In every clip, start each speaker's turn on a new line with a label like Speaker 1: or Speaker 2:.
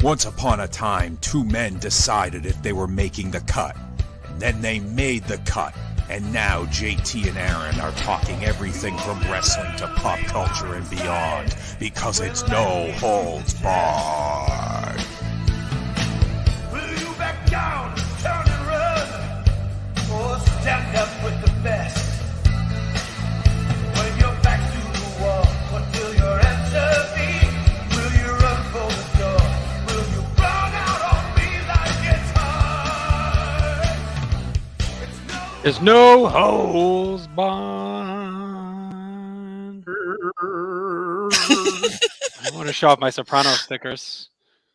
Speaker 1: Once upon a time, two men decided if they were making the cut. Then they made the cut. And now JT and Aaron are talking everything from wrestling to pop culture and beyond, because it's no holds barred.
Speaker 2: Will you back down, turn and run, or stand up with the best? When you're back to the wall, what will your answer be? Will you run for the door? Will you run out on me like it's hard?
Speaker 3: There's no holes barred. I want to show off my Soprano stickers.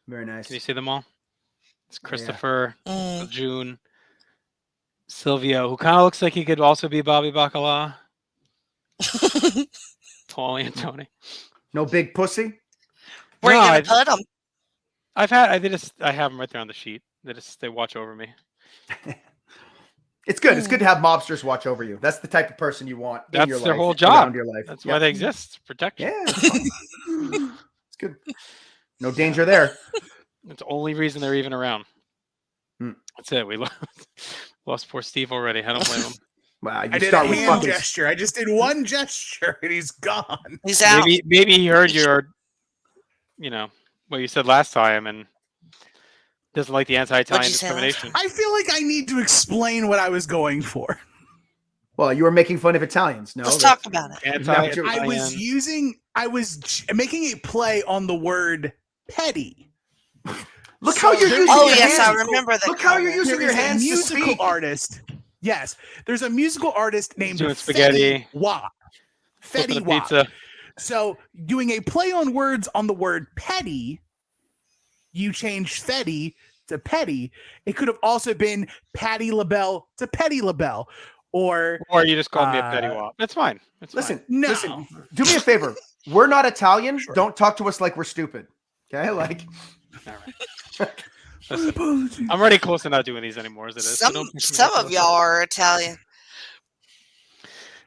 Speaker 4: Very nice.
Speaker 3: Can you see them all? It's Christopher, June, Silvio, who kind of looks like he could also be Bobby Bacala. Paulie and Tony.
Speaker 4: No big pussy?
Speaker 5: Where are you gonna put them?
Speaker 3: I have them right there on the sheet. They watch over me.
Speaker 4: It's good. It's good to have mobsters watch over you. That's the type of person you want in your life.
Speaker 3: That's their whole job.
Speaker 4: Your life.
Speaker 3: That's why they exist. Protection.
Speaker 4: Yeah. It's good. No danger there.
Speaker 3: It's the only reason they're even around.
Speaker 4: Hmm.
Speaker 3: That's it. We lost poor Steve already. I don't blame him.
Speaker 4: Wow,
Speaker 6: I did a hand gesture. I just did one gesture and he's gone.
Speaker 5: He's out.
Speaker 3: Maybe he heard what you said last time and doesn't like the anti-Italian discrimination.
Speaker 6: I feel like I need to explain what I was going for.
Speaker 4: Well, you were making fun of Italians. No,
Speaker 5: let's talk about it.
Speaker 6: I was making a play on the word petty.
Speaker 4: Look how you're using
Speaker 5: your
Speaker 4: hands.
Speaker 5: I remember that.
Speaker 4: Look how you're using your hands to
Speaker 6: musical
Speaker 4: speak.
Speaker 6: artist. Yes, there's a musical artist named
Speaker 3: doing spaghetti.
Speaker 6: Fetty Wap.
Speaker 3: Pizza.
Speaker 6: So doing a play on words on the word petty, you changed Fetty to petty. It could have also been Patty LaBelle to Petty LaBelle. Or
Speaker 3: you just called me a petty wop. That's fine.
Speaker 4: Listen,
Speaker 6: no.
Speaker 4: Listen. Do me a favor. We're not Italian. Sure. Don't talk to us like we're stupid. Okay, like.
Speaker 3: All right. Listen, I'm already close to not doing these anymore as it is.
Speaker 5: Some of y'all are Italian.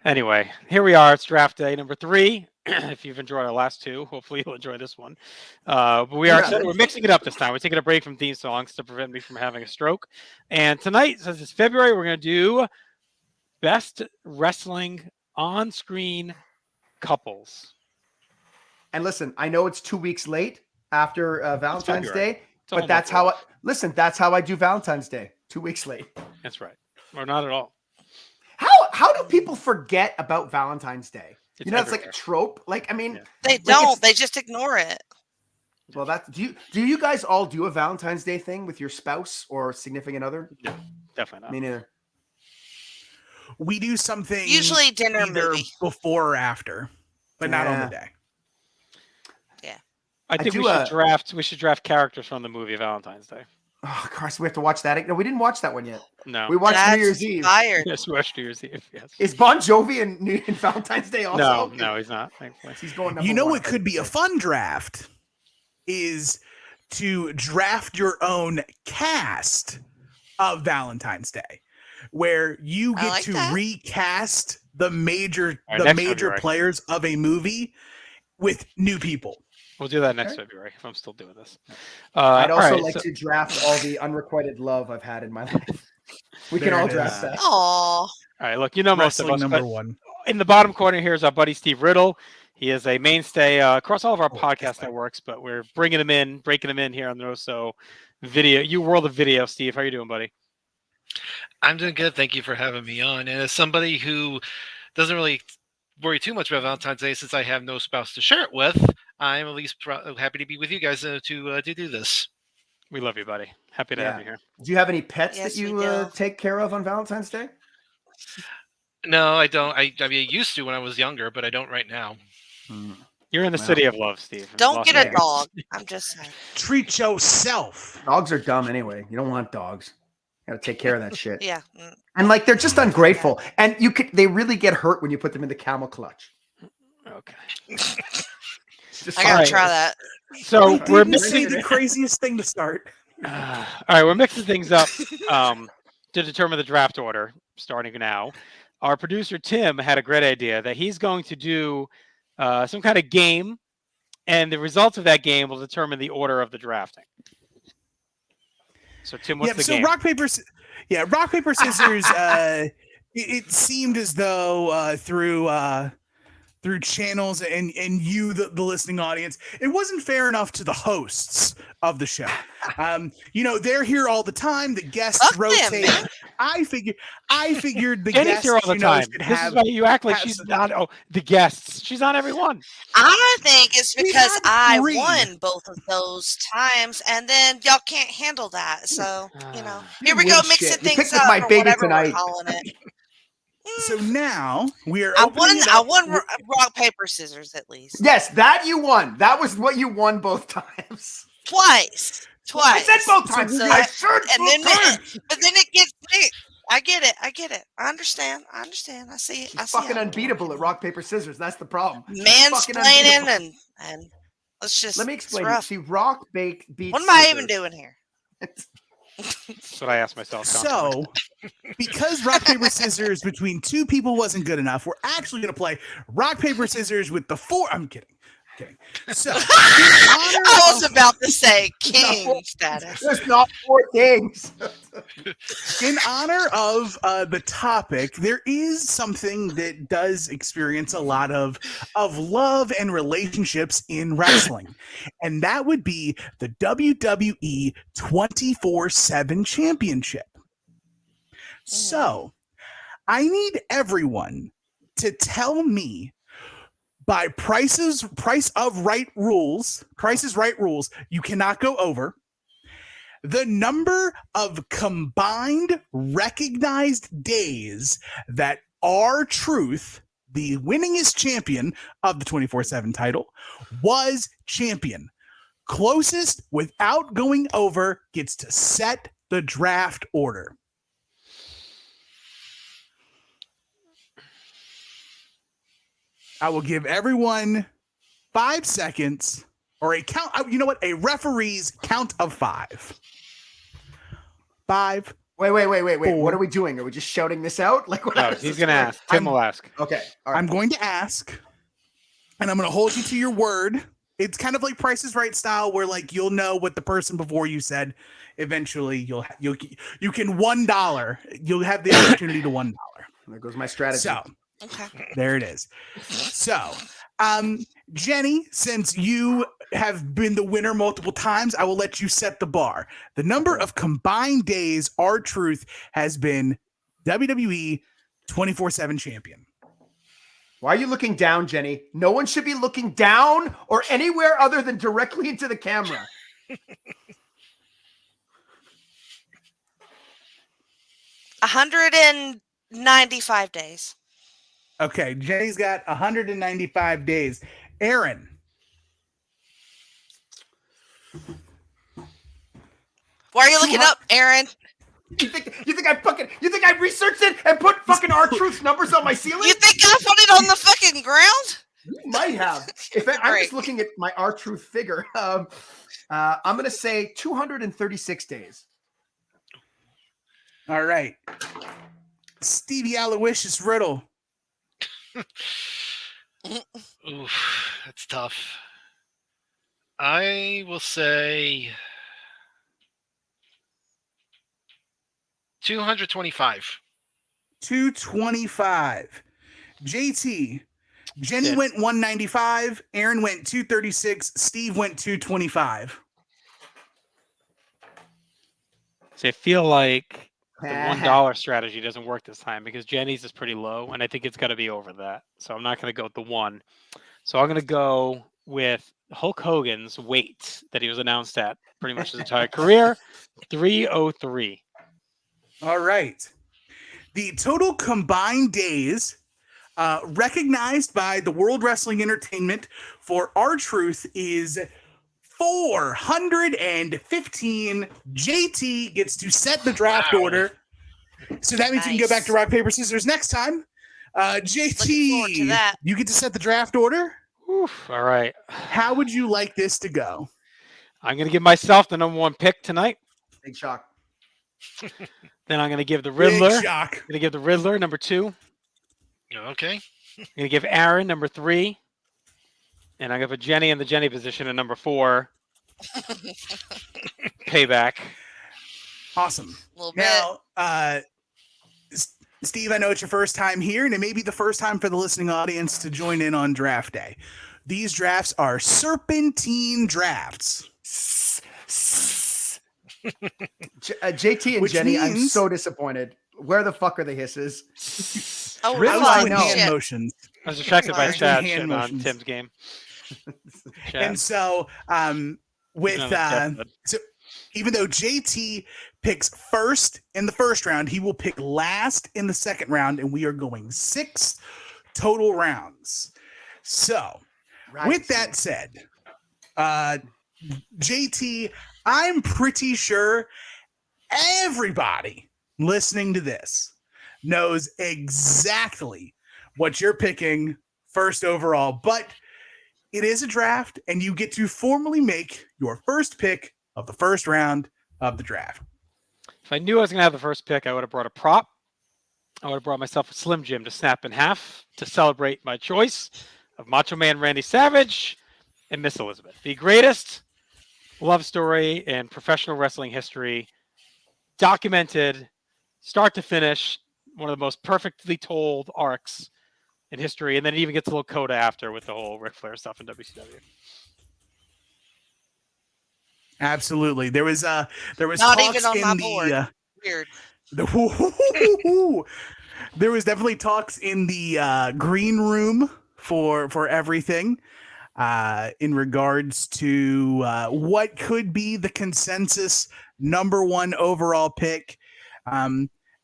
Speaker 3: Anyway, here we are. It's draft day number 3. If you've enjoyed our last 2, hopefully you'll enjoy this one. But we're mixing it up this time. We're taking a break from theme songs to prevent me from having a stroke. And tonight, since it's February, we're going to do best wrestling on-screen couples.
Speaker 4: And listen, I know it's 2 weeks late after Valentine's Day, but that's how I do Valentine's Day. 2 weeks late.
Speaker 3: That's right. Or not at all.
Speaker 4: How do people forget about Valentine's Day? It's like a trope. Like, I mean,
Speaker 5: they don't. They just ignore it.
Speaker 4: Well, do you guys all do a Valentine's Day thing with your spouse or significant other?
Speaker 3: No, definitely not.
Speaker 4: Me neither.
Speaker 6: We do something
Speaker 5: usually dinner
Speaker 6: either
Speaker 5: movie
Speaker 6: before or after, but not on the day.
Speaker 5: Yeah,
Speaker 3: I think we should draft characters from the movie Valentine's Day.
Speaker 4: Oh, of course, we have to watch that. No, we didn't watch that one yet.
Speaker 3: No,
Speaker 4: we watched New Year's Eve.
Speaker 3: Yes, we watched New Year's Eve. Yes.
Speaker 4: Is Bon Jovi in Valentine's Day also?
Speaker 3: No, he's not. Thankfully,
Speaker 4: he's going.
Speaker 6: You know what could be a fun draft is to draft your own cast of Valentine's Day, where you get to recast the major players of a movie with new people.
Speaker 3: We'll do that next February if I'm still doing this.
Speaker 4: I'd also like to draft all the unrequited love I've had in my life. We can all draft that.
Speaker 5: Aww.
Speaker 3: All right, look, most of us.
Speaker 6: Number 1.
Speaker 3: In the bottom corner here is our buddy Steve Riddle. He is a mainstay across all of our podcast networks, but we're breaking him in here on the So Video, world of video. Steve, how you doing, buddy?
Speaker 7: I'm doing good. Thank you for having me on. And as somebody who doesn't really worry too much about Valentine's Day, since I have no spouse to share it with, I'm at least happy to be with you guys to do this.
Speaker 3: We love you, buddy. Happy to have you here.
Speaker 4: Do you have any pets that you take care of on Valentine's Day?
Speaker 7: No, I don't. I mean, I used to when I was younger, but I don't right now.
Speaker 3: You're in the city of love, Steve.
Speaker 5: Don't get a dog. I'm just saying.
Speaker 6: Treat yourself.
Speaker 4: Dogs are dumb anyway. You don't want dogs. You gotta take care of that shit.
Speaker 5: Yeah.
Speaker 4: And like they're just ungrateful. And they really get hurt when you put them in the camel clutch.
Speaker 3: Okay.
Speaker 5: I gotta try that.
Speaker 3: So we're
Speaker 6: missing the craziest thing to start.
Speaker 3: All right, we're mixing things up to determine the draft order starting now. Our producer Tim had a great idea that he's going to do some kind of game, and the results of that game will determine the order of the drafting. So Tim, what's the
Speaker 6: so
Speaker 3: game?
Speaker 6: rock paper scissors. It seemed as though through channels and you, the listening audience, it wasn't fair enough to the hosts of the show. They're here all the time. The guests rotate.
Speaker 5: Them,
Speaker 6: I figured the
Speaker 3: Jenny's
Speaker 6: guests
Speaker 3: here all the time.
Speaker 6: should
Speaker 3: This is why you act like she's not. Oh, the guests. She's on every one.
Speaker 5: I think it's
Speaker 6: We've
Speaker 5: because
Speaker 6: had
Speaker 5: I
Speaker 6: 3.
Speaker 5: won both of those times, and then y'all can't handle that. So here we go, mixing
Speaker 4: shit. You
Speaker 5: things
Speaker 4: picked with
Speaker 5: up
Speaker 4: my
Speaker 5: or
Speaker 4: baby
Speaker 5: whatever
Speaker 4: tonight.
Speaker 5: we're calling it.
Speaker 6: So now we are.
Speaker 5: I
Speaker 6: opening
Speaker 5: won.
Speaker 6: it
Speaker 5: I
Speaker 6: up.
Speaker 5: won rock paper scissors at least
Speaker 4: Yes, that you won. That was what you won both times.
Speaker 5: twice.
Speaker 4: I said both times.
Speaker 5: So
Speaker 4: I said
Speaker 5: and
Speaker 4: both
Speaker 5: then,
Speaker 4: times.
Speaker 5: but then it gets big. I get it. I understand. I see it.
Speaker 4: She's fucking unbeatable at rock, paper, scissors. That's the problem.
Speaker 5: Mansplaining and let's just.
Speaker 4: Let me explain.
Speaker 5: It's rough.
Speaker 4: See, rock, bake, beats.
Speaker 5: What am I
Speaker 4: scissors.
Speaker 5: even doing here?
Speaker 3: That's what I asked myself.
Speaker 6: So, because rock, paper, scissors between 2 people wasn't good enough, we're actually going to play rock, paper, scissors with the 4. I'm kidding. So,
Speaker 5: I was about to say king status.
Speaker 4: There's not 4 kings.
Speaker 6: in honor of the topic, there is something that does experience a lot of love and relationships in wrestling, and that would be the WWE 24/7 Championship. So, I need everyone to tell me by Price is Right rules, you cannot go over the number of combined recognized days that R-Truth, the winningest champion of the 24/7 title, was champion. Closest without going over gets to set the draft order. I will give everyone 5 seconds or a count. You know what? A referee's count of 5. 5.
Speaker 4: Wait.
Speaker 6: 4.
Speaker 4: What are we doing? Are we just shouting this out? Like what?
Speaker 3: No, he's going to ask. Tim will ask.
Speaker 4: Okay. All right.
Speaker 6: I'm going to ask, and I'm going to hold you to your word. It's kind of like Price is Right style, where like you'll know what the person before you said. Eventually, you can $1. You'll have the opportunity to $1.
Speaker 4: There goes my strategy.
Speaker 6: So.
Speaker 5: Okay.
Speaker 6: There it is. So, Jenny, since you have been the winner multiple times, I will let you set the bar. The number of combined days R-Truth has been WWE 24/7 champion.
Speaker 4: Why are you looking down, Jenny? No one should be looking down or anywhere other than directly into the camera.
Speaker 5: 195 days.
Speaker 6: Okay, Jenny's got 195 days. Aaron.
Speaker 5: Why are you looking up, Aaron?
Speaker 4: You think I researched it and put fucking R-Truth's numbers on my ceiling?
Speaker 5: You think I put it on the fucking ground?
Speaker 4: You might have. I'm just looking at my R-Truth figure. I'm going to say 236 days.
Speaker 6: All right. Stevie Aloysius Riddle.
Speaker 7: Oof, that's tough. I will say 225.
Speaker 6: 225. JT. Jenny went 195. Aaron went 236. Steve went 225.
Speaker 3: So I feel like the $1 strategy doesn't work this time because Jenny's is pretty low, and I think it's got to be over that. So I'm not going to go with the 1. So I'm going to go with Hulk Hogan's weight that he was announced at pretty much his entire career, 303.
Speaker 6: All right. The total combined days recognized by the World Wrestling Entertainment for R-Truth is 415. JT gets to set the draft order. So that means you can go back to rock, paper, scissors next time. JT, you get to set the draft order.
Speaker 3: Oof, all right.
Speaker 6: How would you like this to go?
Speaker 3: I'm going to give myself the number 1 pick tonight.
Speaker 4: Big shock.
Speaker 3: Then I'm going to give the Riddler.
Speaker 6: Big shock.
Speaker 3: I'm going to give the Riddler number 2.
Speaker 7: Okay.
Speaker 3: I'm going to give Aaron number 3. And I'm going to put Jenny in the Jenny position at number 4. Payback.
Speaker 6: Awesome.
Speaker 5: A little
Speaker 6: Now, Steve, I know it's your first time here, and it may be the first time for the listening audience to join in on draft day. These drafts are serpentine drafts.
Speaker 4: JT and
Speaker 6: Which
Speaker 4: Jenny, I'm
Speaker 6: means-
Speaker 4: so disappointed. Where the fuck are the hisses?
Speaker 5: Oh,
Speaker 4: Really?
Speaker 5: fuck,
Speaker 4: I know.
Speaker 6: hand
Speaker 5: shit.
Speaker 6: motions.
Speaker 3: I was distracted by
Speaker 5: Sorry.
Speaker 3: Chad
Speaker 6: Hand
Speaker 3: shitting on
Speaker 6: motions.
Speaker 3: Tim's game.
Speaker 6: And so, so even though JT picks first in the first round, he will pick last in the second round, and we are going 6 total rounds. So, with that said, JT, I'm pretty sure everybody listening to this knows exactly what you're picking first overall, but it is a draft, and you get to formally make your first pick of the first round of the draft.
Speaker 3: If I knew I was going to have the first pick, I would have brought a prop. I would have brought myself a Slim Jim to snap in half to celebrate my choice of Macho Man Randy Savage and Miss Elizabeth. The greatest love story in professional wrestling history, documented start to finish, one of the most perfectly told arcs in history, and then it even gets a little coda after with the whole Ric Flair stuff in WCW.
Speaker 6: Absolutely, there was
Speaker 5: Not
Speaker 6: talks
Speaker 5: even on
Speaker 6: in
Speaker 5: my
Speaker 6: the
Speaker 5: board. Weird.
Speaker 6: there was definitely talks in the green room for everything in regards to what could be the consensus number 1 overall pick.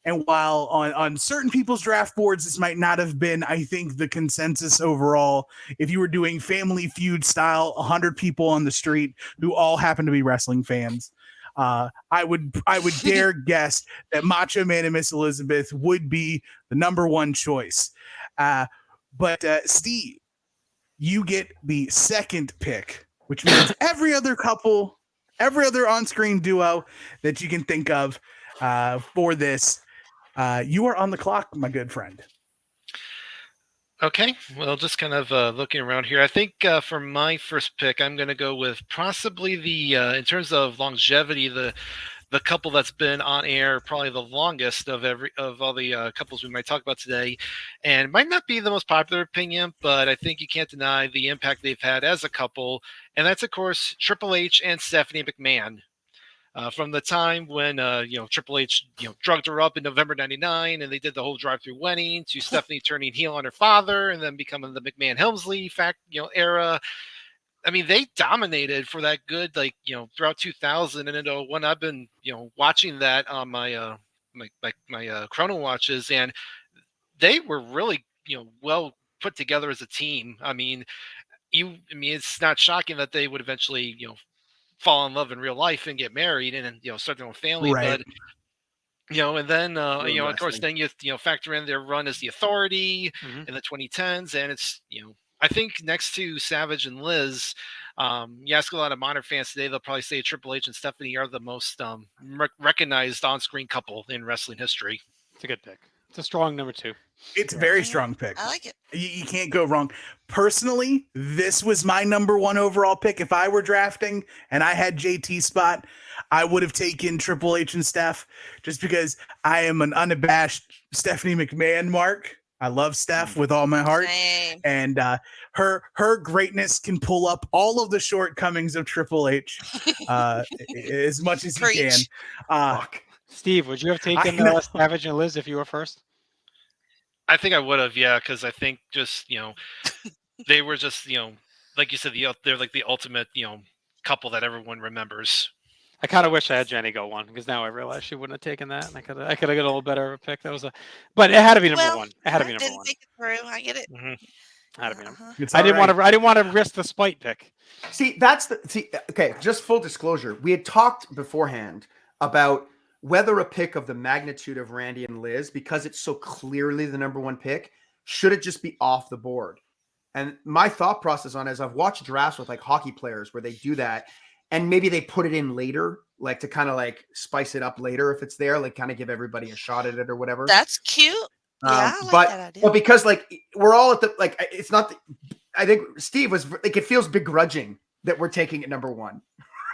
Speaker 6: And while on certain people's draft boards, this might not have been, I think, the consensus overall. If you were doing Family Feud style, 100 people on the street who all happen to be wrestling fans, I would dare guess that Macho Man and Miss Elizabeth would be the number 1 choice. But Steve, you get the second pick, which means every other on-screen duo that you can think of for this. You are on the clock, my good friend.
Speaker 7: Okay, well, just kind of looking around here. I think for my first pick, I'm going to go with possibly the, in terms of longevity, the couple that's been on air probably the longest of all the couples we might talk about today, and it might not be the most popular opinion, but I think you can't deny the impact they've had as a couple, and that's of course Triple H and Stephanie McMahon. From the time when Triple H drugged her up in November '99, and they did the whole drive-through wedding, to Stephanie turning heel on her father, and then becoming the McMahon Helmsley era. I mean, they dominated for that good throughout 2000 and into when I've been watching that on my my Chrono watches, and they were really well put together as a team. I mean, it's not shocking that they would eventually fall in love in real life and get married and start their own family,
Speaker 6: Right.
Speaker 7: but and then of course
Speaker 4: wrestling.
Speaker 7: then you factor in their run as the Authority in the 2010s, and it's I think next to Savage and Liz, you ask a lot of modern fans today, they'll probably say Triple H and Stephanie are the most recognized on-screen couple in wrestling history.
Speaker 3: It's a good pick. It's a strong number 2.
Speaker 6: It's a very strong pick.
Speaker 5: I like it.
Speaker 6: You can't go wrong. Personally, this was my number 1 overall pick. If I were drafting and I had JT's spot, I would have taken Triple H and Steph, just because I am an unabashed Stephanie McMahon mark. I love Steph with all my heart.
Speaker 5: Same.
Speaker 6: And her greatness can pull up all of the shortcomings of Triple H as much as he can.
Speaker 4: Fuck.
Speaker 3: Steve, would you have taken Savage and Liz if you were first?
Speaker 7: I think I would have, yeah, because I think just they were just like you said, they're like the ultimate couple that everyone remembers.
Speaker 3: I kind of wish I had Jenny go 1, because now I realize she wouldn't have taken that, and I could have got a little better of a pick. But it had to be number 1. It had to be number
Speaker 5: Didn't
Speaker 3: 1.
Speaker 5: think it through. I get it.
Speaker 3: Had to be number.
Speaker 6: It's
Speaker 3: I
Speaker 6: all
Speaker 3: didn't
Speaker 6: right.
Speaker 3: want to risk the spite pick.
Speaker 4: See, okay, just full disclosure. We had talked beforehand about whether a pick of the magnitude of Randy and Liz, because it's so clearly the number 1 pick, should it just be off the board? And my thought process on it is, I've watched drafts with like hockey players where they do that, and maybe they put it in later, like to kind of like spice it up later if it's there, like kind of give everybody a shot at it or whatever.
Speaker 5: That's cute. Yeah, I like
Speaker 4: but
Speaker 5: that idea.
Speaker 4: but because like we're all at the it's not. I think Steve was like, it feels begrudging that we're taking it number 1,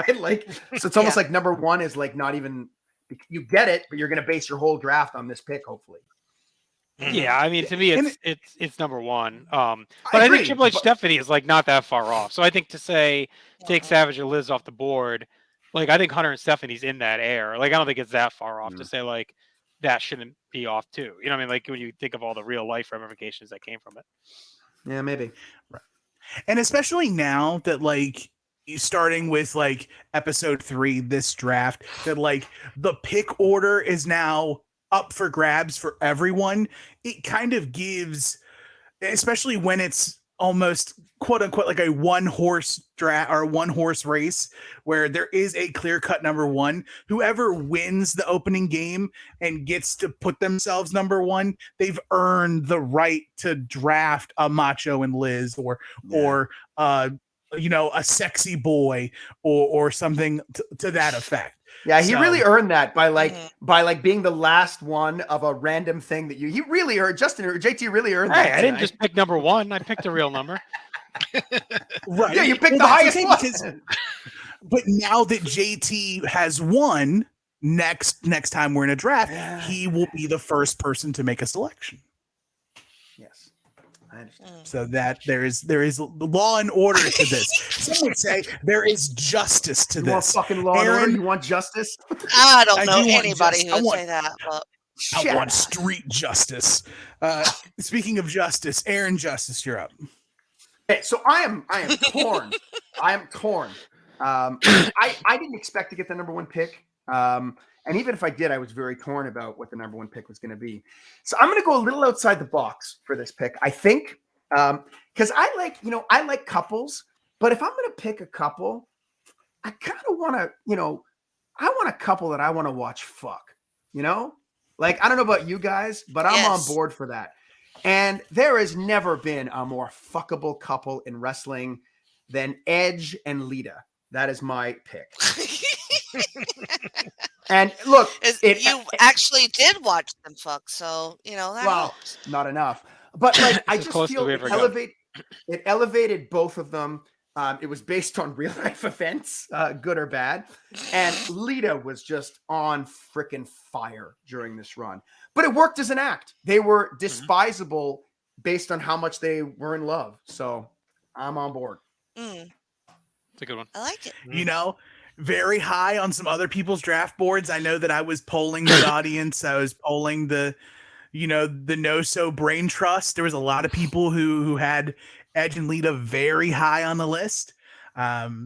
Speaker 4: right? Like, so it's almost like number 1 is like not even You get it, but you're going to base your whole draft on this pick, hopefully.
Speaker 3: Yeah, I mean, to me, it's number one. But I
Speaker 4: agree,
Speaker 3: think Triple H Stephanie is like not that far off. So I think to say take Savage or Liz off the board, like I think Hunter and Stephanie's in that air. Like I don't think it's that far off to say like that shouldn't be off too. You know what I mean? Like when you think of all the real life ramifications that came from it.
Speaker 4: Yeah, maybe.
Speaker 6: Right. And especially now that like starting with like episode 3, this draft, that like the pick order is now up for grabs for everyone. It kind of gives, especially when it's almost quote unquote like a one horse draft or one horse race where there is a clear cut number one. Whoever wins the opening game and gets to put themselves number one, they've earned the right to draft a Macho and Liz or you know, a sexy boy or something to that effect.
Speaker 4: Yeah, he really earned that by being the last one of a random thing that he really earned. Justin or JT really earned that.
Speaker 3: I didn't just pick number one. I picked a real number.
Speaker 6: Right.
Speaker 4: Yeah, you picked the highest one.
Speaker 6: Because, but now that JT has won, next time we're in a draft, he will be the first person to make a selection.
Speaker 4: Yes. I understand.
Speaker 6: So that there is law and order to this. Some would say there is justice to
Speaker 4: You want
Speaker 6: this.
Speaker 4: fucking law and order? You want justice?
Speaker 5: I don't know
Speaker 6: do want
Speaker 5: anybody who would
Speaker 6: I
Speaker 5: say that. But
Speaker 6: I want street justice. Speaking of justice, Aaron Justice, you're up.
Speaker 4: Okay, so I am torn. I am torn. I didn't expect to get the number one pick. And even if I did, I was very torn about what the number one pick was going to be. So I'm going to go a little outside the box for this pick. I think because I like couples, but if I'm going to pick a couple, I kind of want to, I want a couple that I want to watch fuck, like, I don't know about you guys, but I'm on board for that. And there has never been a more fuckable couple in wrestling than Edge and Lita. That is my pick. And look,
Speaker 5: you actually did watch them fuck, so that helps.
Speaker 4: Not enough. But like, I just feel it elevated both of them. It was based on real life events, good or bad. And Lita was just on freaking fire during this run. But it worked as an act. They were despisable based on how much they were in love. So I'm on board.
Speaker 3: It's a good one.
Speaker 5: I like it.
Speaker 6: Very high on some other people's draft boards. I know that I was polling the audience. I was polling the no-so brain trust. There was a lot of people who had Edge and Lita very high on the list.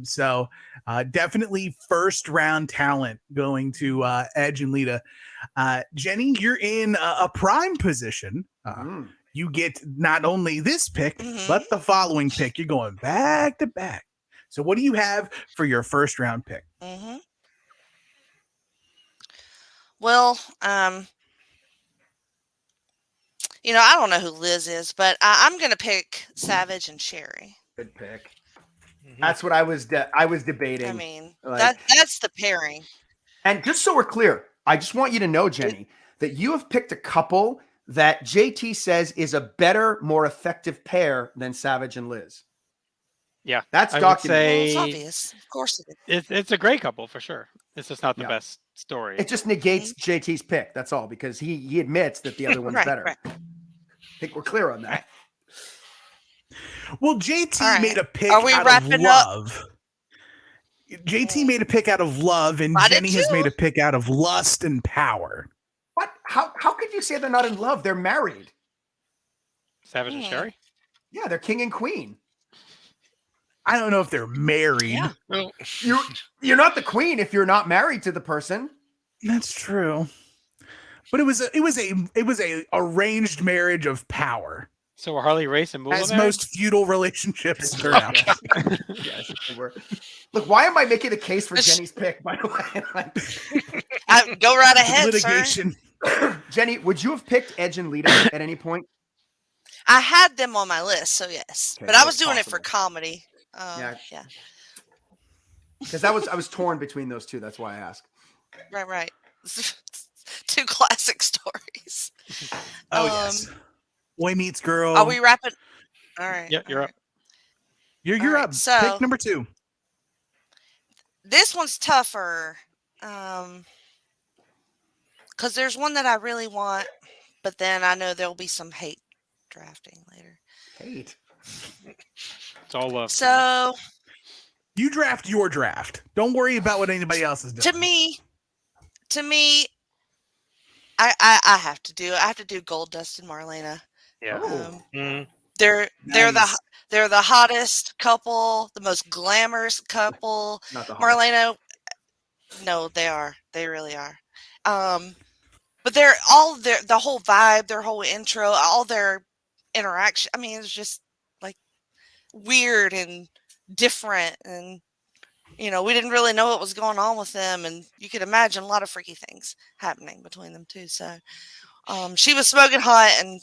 Speaker 6: So definitely first round talent going to Edge and Lita. Jenny, you're in a prime position. You get not only this pick, but the following pick. You're going back to back. So what do you have for your first round pick?
Speaker 5: Well, I don't know who Liz is, but I'm going to pick Savage and Sherry.
Speaker 4: Good pick. That's what I was debating.
Speaker 5: I mean, that's the pairing.
Speaker 4: And just so we're clear, I just want you to know, Jenny, that you have picked a couple that JT says is a better, more effective pair than Savage and Liz.
Speaker 3: Yeah,
Speaker 4: that's documented.
Speaker 5: It's obvious. Of course it is.
Speaker 3: It's a great couple for sure. It's just not the best story.
Speaker 4: It just negates JT's pick. That's all, because he admits that the other one's better. Right. I think we're clear on that.
Speaker 6: Well, JT made a pick out of love. JT made a pick out of love, and Jenny has made a pick out of lust and power.
Speaker 4: What? How could you say they're not in love? They're married.
Speaker 3: Savage and Sherry?
Speaker 4: Yeah, they're king and queen.
Speaker 6: I don't know if they're married.
Speaker 5: Yeah.
Speaker 7: Well,
Speaker 4: you're not the queen if you're not married to the person.
Speaker 6: That's true. But it was a arranged marriage of power.
Speaker 3: So were Harley Race and Moolah
Speaker 6: as
Speaker 3: married?
Speaker 6: Most feudal relationships turn out.
Speaker 4: Yes, they were. Look, why am I making a case for Jenny's pick, by the way?
Speaker 5: Go right ahead,
Speaker 6: litigation.
Speaker 5: Sir.
Speaker 4: Jenny, would you have picked Edge and Lita at any point?
Speaker 5: I had them on my list, so yes.
Speaker 4: Okay,
Speaker 5: but I was doing it for comedy. Yeah.
Speaker 4: Because I was torn between those two. That's why I asked.
Speaker 5: Right. Two classic stories.
Speaker 6: Yes. Boy meets girl.
Speaker 5: Are we wrapping? All right.
Speaker 3: Yeah, you're up.
Speaker 6: You're up.
Speaker 5: So,
Speaker 6: pick number 2.
Speaker 5: This one's tougher. because there's one that I really want, but then I know there'll be some hate drafting later.
Speaker 4: Hate.
Speaker 3: It's all love.
Speaker 5: So
Speaker 6: You draft your draft. Don't worry about what anybody else is doing.
Speaker 5: to me, I have to do. I have to do Gold Dust and Marlena.
Speaker 3: Yeah.
Speaker 5: They're
Speaker 6: Nice.
Speaker 5: they're the hottest couple, the most glamorous couple.
Speaker 4: Not the
Speaker 5: Marlena, no, they are. They really are. But they're all the whole vibe, their whole intro, all their interaction. I mean, it's just like weird and different, and we didn't really know what was going on with them, and you could imagine a lot of freaky things happening between them too. So, she was smoking hot, and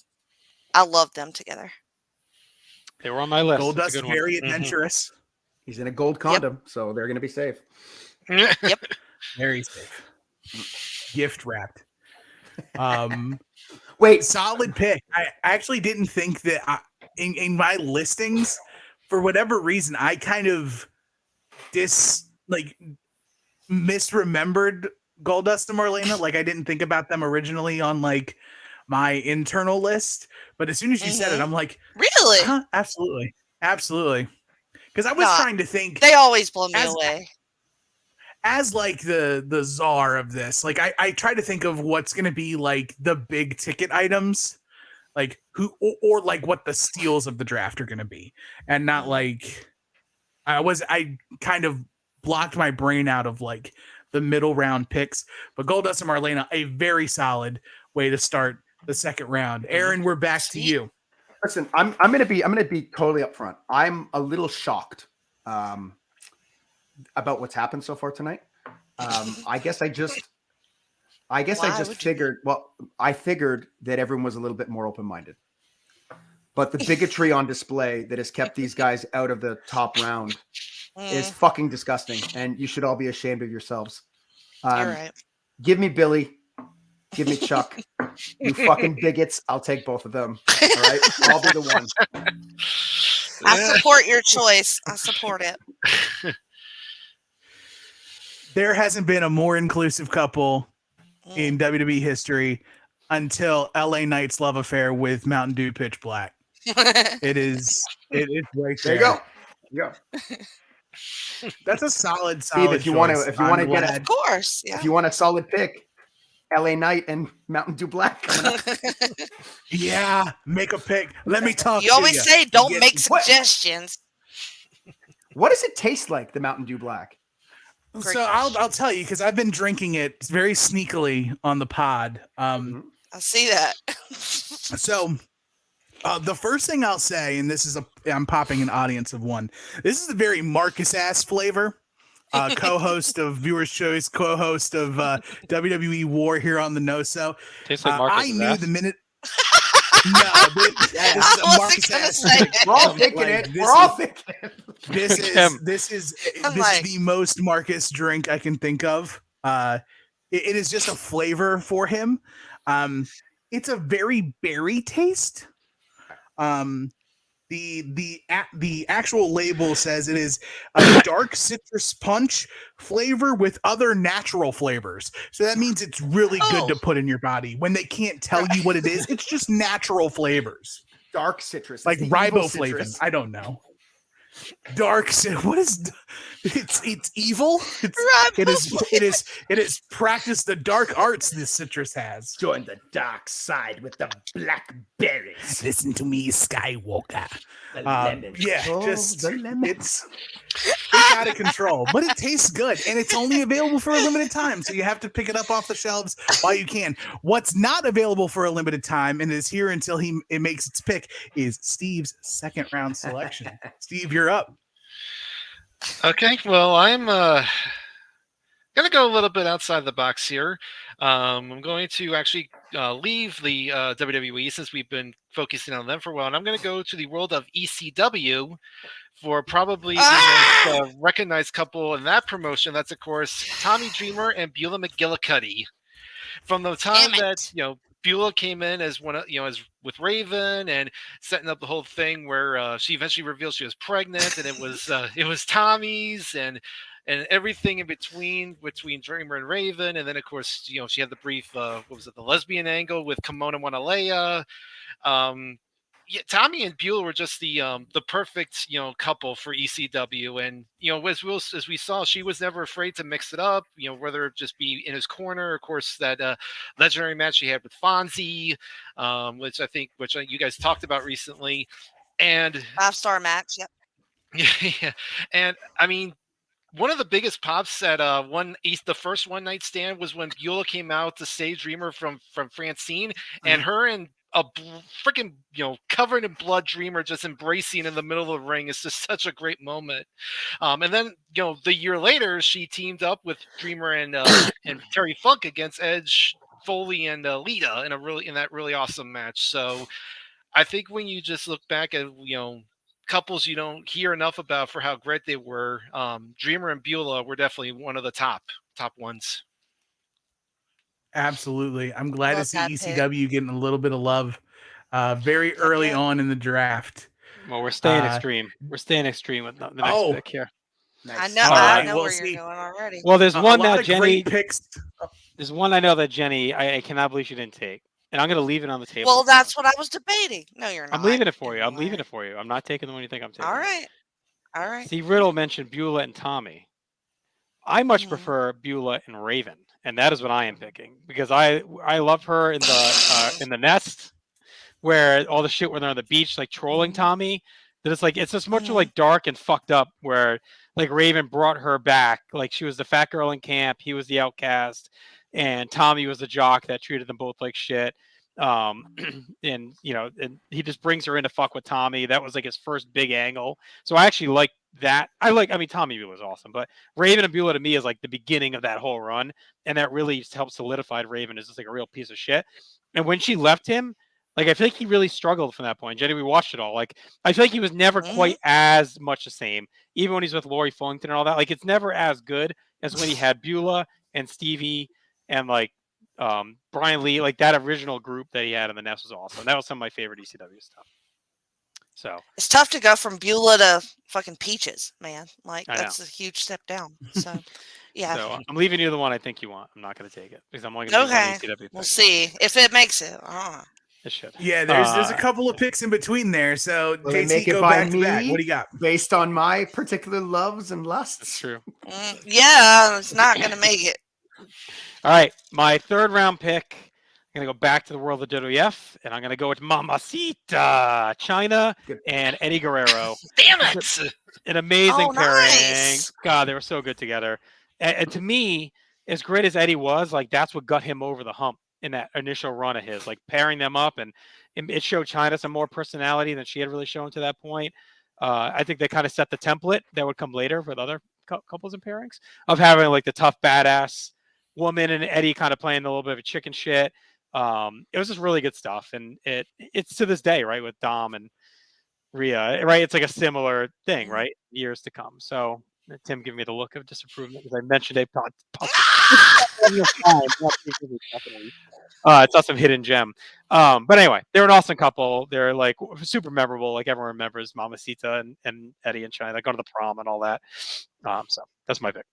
Speaker 5: I loved them together.
Speaker 3: They were on my list.
Speaker 6: Gold
Speaker 3: That's
Speaker 6: Dust,
Speaker 3: a good one.
Speaker 6: very adventurous.
Speaker 4: He's in a gold condom, so they're going to be safe.
Speaker 5: Yep.
Speaker 6: Very safe. Gift wrapped.
Speaker 4: Wait,
Speaker 6: Solid pick. I actually didn't think that in my listings, for whatever reason, I kind of misremembered Goldust and Marlena. Like I didn't think about them originally on like my internal list, but as soon as you said it, I'm like,
Speaker 5: really?
Speaker 6: huh? Absolutely. Because I was trying to think.
Speaker 5: They always blow me away.
Speaker 6: As like the czar of this, like I try to think of what's going to be like the big ticket items, like who or like what the steals of the draft are going to be, and not like I kind of blocked my brain out of like the middle round picks. But Goldust and Marlena, a very solid way to start the second round. Aaron, we're back to you.
Speaker 4: Listen, I'm gonna be totally upfront. I'm a little shocked about what's happened so far tonight. I guess I just figured. Well, I figured that everyone was a little bit more open-minded, but the bigotry on display that has kept these guys out of the top round is fucking disgusting, and you should all be ashamed of yourselves.
Speaker 5: You're right.
Speaker 4: Give me Billy. Give me Chuck. You fucking bigots. I'll take both of them. All right? I'll be the one.
Speaker 5: I support your choice. I support it.
Speaker 6: There hasn't been a more inclusive couple in WWE history until LA Knight's love affair with Mountain Dew Pitch Black. It's right there.
Speaker 4: There you go. Yeah.
Speaker 6: That's a solid.
Speaker 4: Steve, if you want to get
Speaker 5: Of course. Yeah.
Speaker 4: if you want a solid pick, LA Knight and Mountain Dew Black.
Speaker 6: Yeah, make a pick. Let me talk.
Speaker 5: You always say don't make
Speaker 4: What?
Speaker 5: suggestions.
Speaker 4: What does it taste like, the Mountain Dew Black?
Speaker 5: Great
Speaker 6: So I'll tell you, because I've been drinking it very sneakily on the pod.
Speaker 5: I see that.
Speaker 6: So the first thing I'll say, and this is I'm popping an audience of one. This is a very Marcus ass flavor. Co-host of Viewers Choice, co-host of WWE War here on the No So.
Speaker 3: Tastes like Marcus'
Speaker 6: I knew
Speaker 3: ass.
Speaker 6: the minute. No, this is a Marcus ass.
Speaker 4: We're all thinking it.
Speaker 6: This
Speaker 4: We're all thinking it.
Speaker 6: This is the most Marcus drink I can think of. It is just a flavor for him. It's a very berry taste. The actual label says it is a dark citrus punch flavor with other natural flavors. So that means it's really good to put in your body. When they can't tell you what it is, it's just natural flavors.
Speaker 4: Dark citrus.
Speaker 6: Like
Speaker 4: It's the evil
Speaker 6: riboflavin.
Speaker 4: citrus.
Speaker 6: I don't know. Dark citrus. What is it's evil? It is practiced the dark arts this citrus has.
Speaker 4: Join the dark side with the blackberries.
Speaker 6: Listen to me, Skywalker.
Speaker 4: The lemon.
Speaker 6: Yeah,
Speaker 4: Oh,
Speaker 6: just
Speaker 4: the lemon.
Speaker 6: it's out of control, but it tastes good, and it's only available for a limited time, so you have to pick it up off the shelves while you can. What's not available for a limited time and is here until it makes its pick is Steve's second round selection. Steve, you're up.
Speaker 7: Okay, well, I'm going to go a little bit outside the box here. I'm going to actually leave the WWE since we've been focusing on them for a while, and I'm going to go to the world of ECW for probably the most recognized couple in that promotion. That's, of course, Tommy Dreamer and Beulah McGillicuddy. From the time that Beulah came in as one of as with Raven and setting up the whole thing where she eventually revealed she was pregnant, and it was Tommy's, and and everything in between Dreamer and Raven, and then of course she had the brief what was it, the lesbian angle with Kokomo and Wanalea. Yeah, Tommy and Beulah were just the perfect couple for ECW, and as we saw, she was never afraid to mix it up. Whether it just be in his corner, of course, that legendary match she had with Fonzie, which you guys talked about recently, and
Speaker 5: 5-star match. Yep.
Speaker 7: yeah, and I mean, one of the biggest pops at the first one night stand was when Beulah came out to save Dreamer from Francine, and her and a freaking covered in blood Dreamer just embracing in the middle of the ring is just such a great moment. And then the year later she teamed up with Dreamer and Terry Funk against Edge, Foley, and Lita in that really awesome match. So I think when you just look back at couples you don't hear enough about for how great they were, Dreamer and Beulah were definitely one of the top ones.
Speaker 6: Absolutely. I'm glad to
Speaker 5: Love
Speaker 6: see
Speaker 5: that
Speaker 6: ECW getting a little bit of love very early on in the draft.
Speaker 3: Well, we're staying extreme. We're staying extreme with the next pick here.
Speaker 4: Nice.
Speaker 5: I know where you're going already.
Speaker 3: Well, there's one that Jenny
Speaker 6: picks.
Speaker 3: There's one I know that Jenny, I cannot believe she didn't take. And I'm going to leave it on the table.
Speaker 5: Well, that's what I was debating. No, you're not.
Speaker 3: I'm leaving it for you. I'm leaving it for you. I'm not taking the one you think I'm taking.
Speaker 5: All right. All right.
Speaker 3: Steve Riddle mentioned Beulah and Tommy. I much prefer Beulah and Raven, and that is what I am picking because I love her in the Nest, where all the shit when they're on the beach like trolling Tommy. That it's just much like dark and fucked up where like Raven brought her back, like she was the fat girl in camp, he was the outcast, and Tommy was the jock that treated them both like shit. And he just brings her in to fuck with Tommy. That was like his first big angle. So I actually like that. I mean, Tommy Beulah was awesome, but Raven and Beulah to me is like the beginning of that whole run. And that really just helped solidify Raven as just like a real piece of shit. And when she left him, like, I feel like he really struggled from that point. Jenny, we watched it all. Like, I feel like he was never quite as much the same, even when he's with Lori Fullington and all that. Like, it's never as good as when he had Beulah and Stevie and like Brian Lee, like that original group that he had in the Nest was awesome. That was some of my favorite ECW stuff. So
Speaker 5: it's tough to go from Beulah to fucking Peaches, man. Like that's a huge step down. So yeah.
Speaker 3: So I'm leaving you the one I think you want. I'm not going to take it because I'm only going to take one ECW pick.
Speaker 5: We'll see if it makes it.
Speaker 3: It should.
Speaker 6: Yeah, there's a couple of picks in between there. So
Speaker 4: JT,
Speaker 6: go back to back. What do you got?
Speaker 4: Based on my particular loves and lusts.
Speaker 3: That's true.
Speaker 5: Yeah, it's not going to make it.
Speaker 3: All right, my third round pick. I'm going to go back to the world of WWF, and I'm going to go with Mamacita, China, and Eddie Guerrero.
Speaker 7: Damn it!
Speaker 3: An amazing pairing.
Speaker 5: Nice.
Speaker 3: God, they were so good together. And to me, as great as Eddie was, like that's what got him over the hump in that initial run of his, like pairing them up, and it showed China some more personality than she had really shown to that point. I think they kind of set the template that would come later with other couples and pairings of having like the tough badass woman and Eddie kind of playing a little bit of a chicken shit. It was just really good stuff, and it's to this day, right, with Dom and Rhea, right? It's like a similar thing, right? Years to come. So Tim giving me the look of disapproval because I mentioned a it's not some hidden gem. But anyway, they're an awesome couple. They're like super memorable. Like everyone remembers Mamacita and Eddie and China going to the prom and all that. So that's my pick.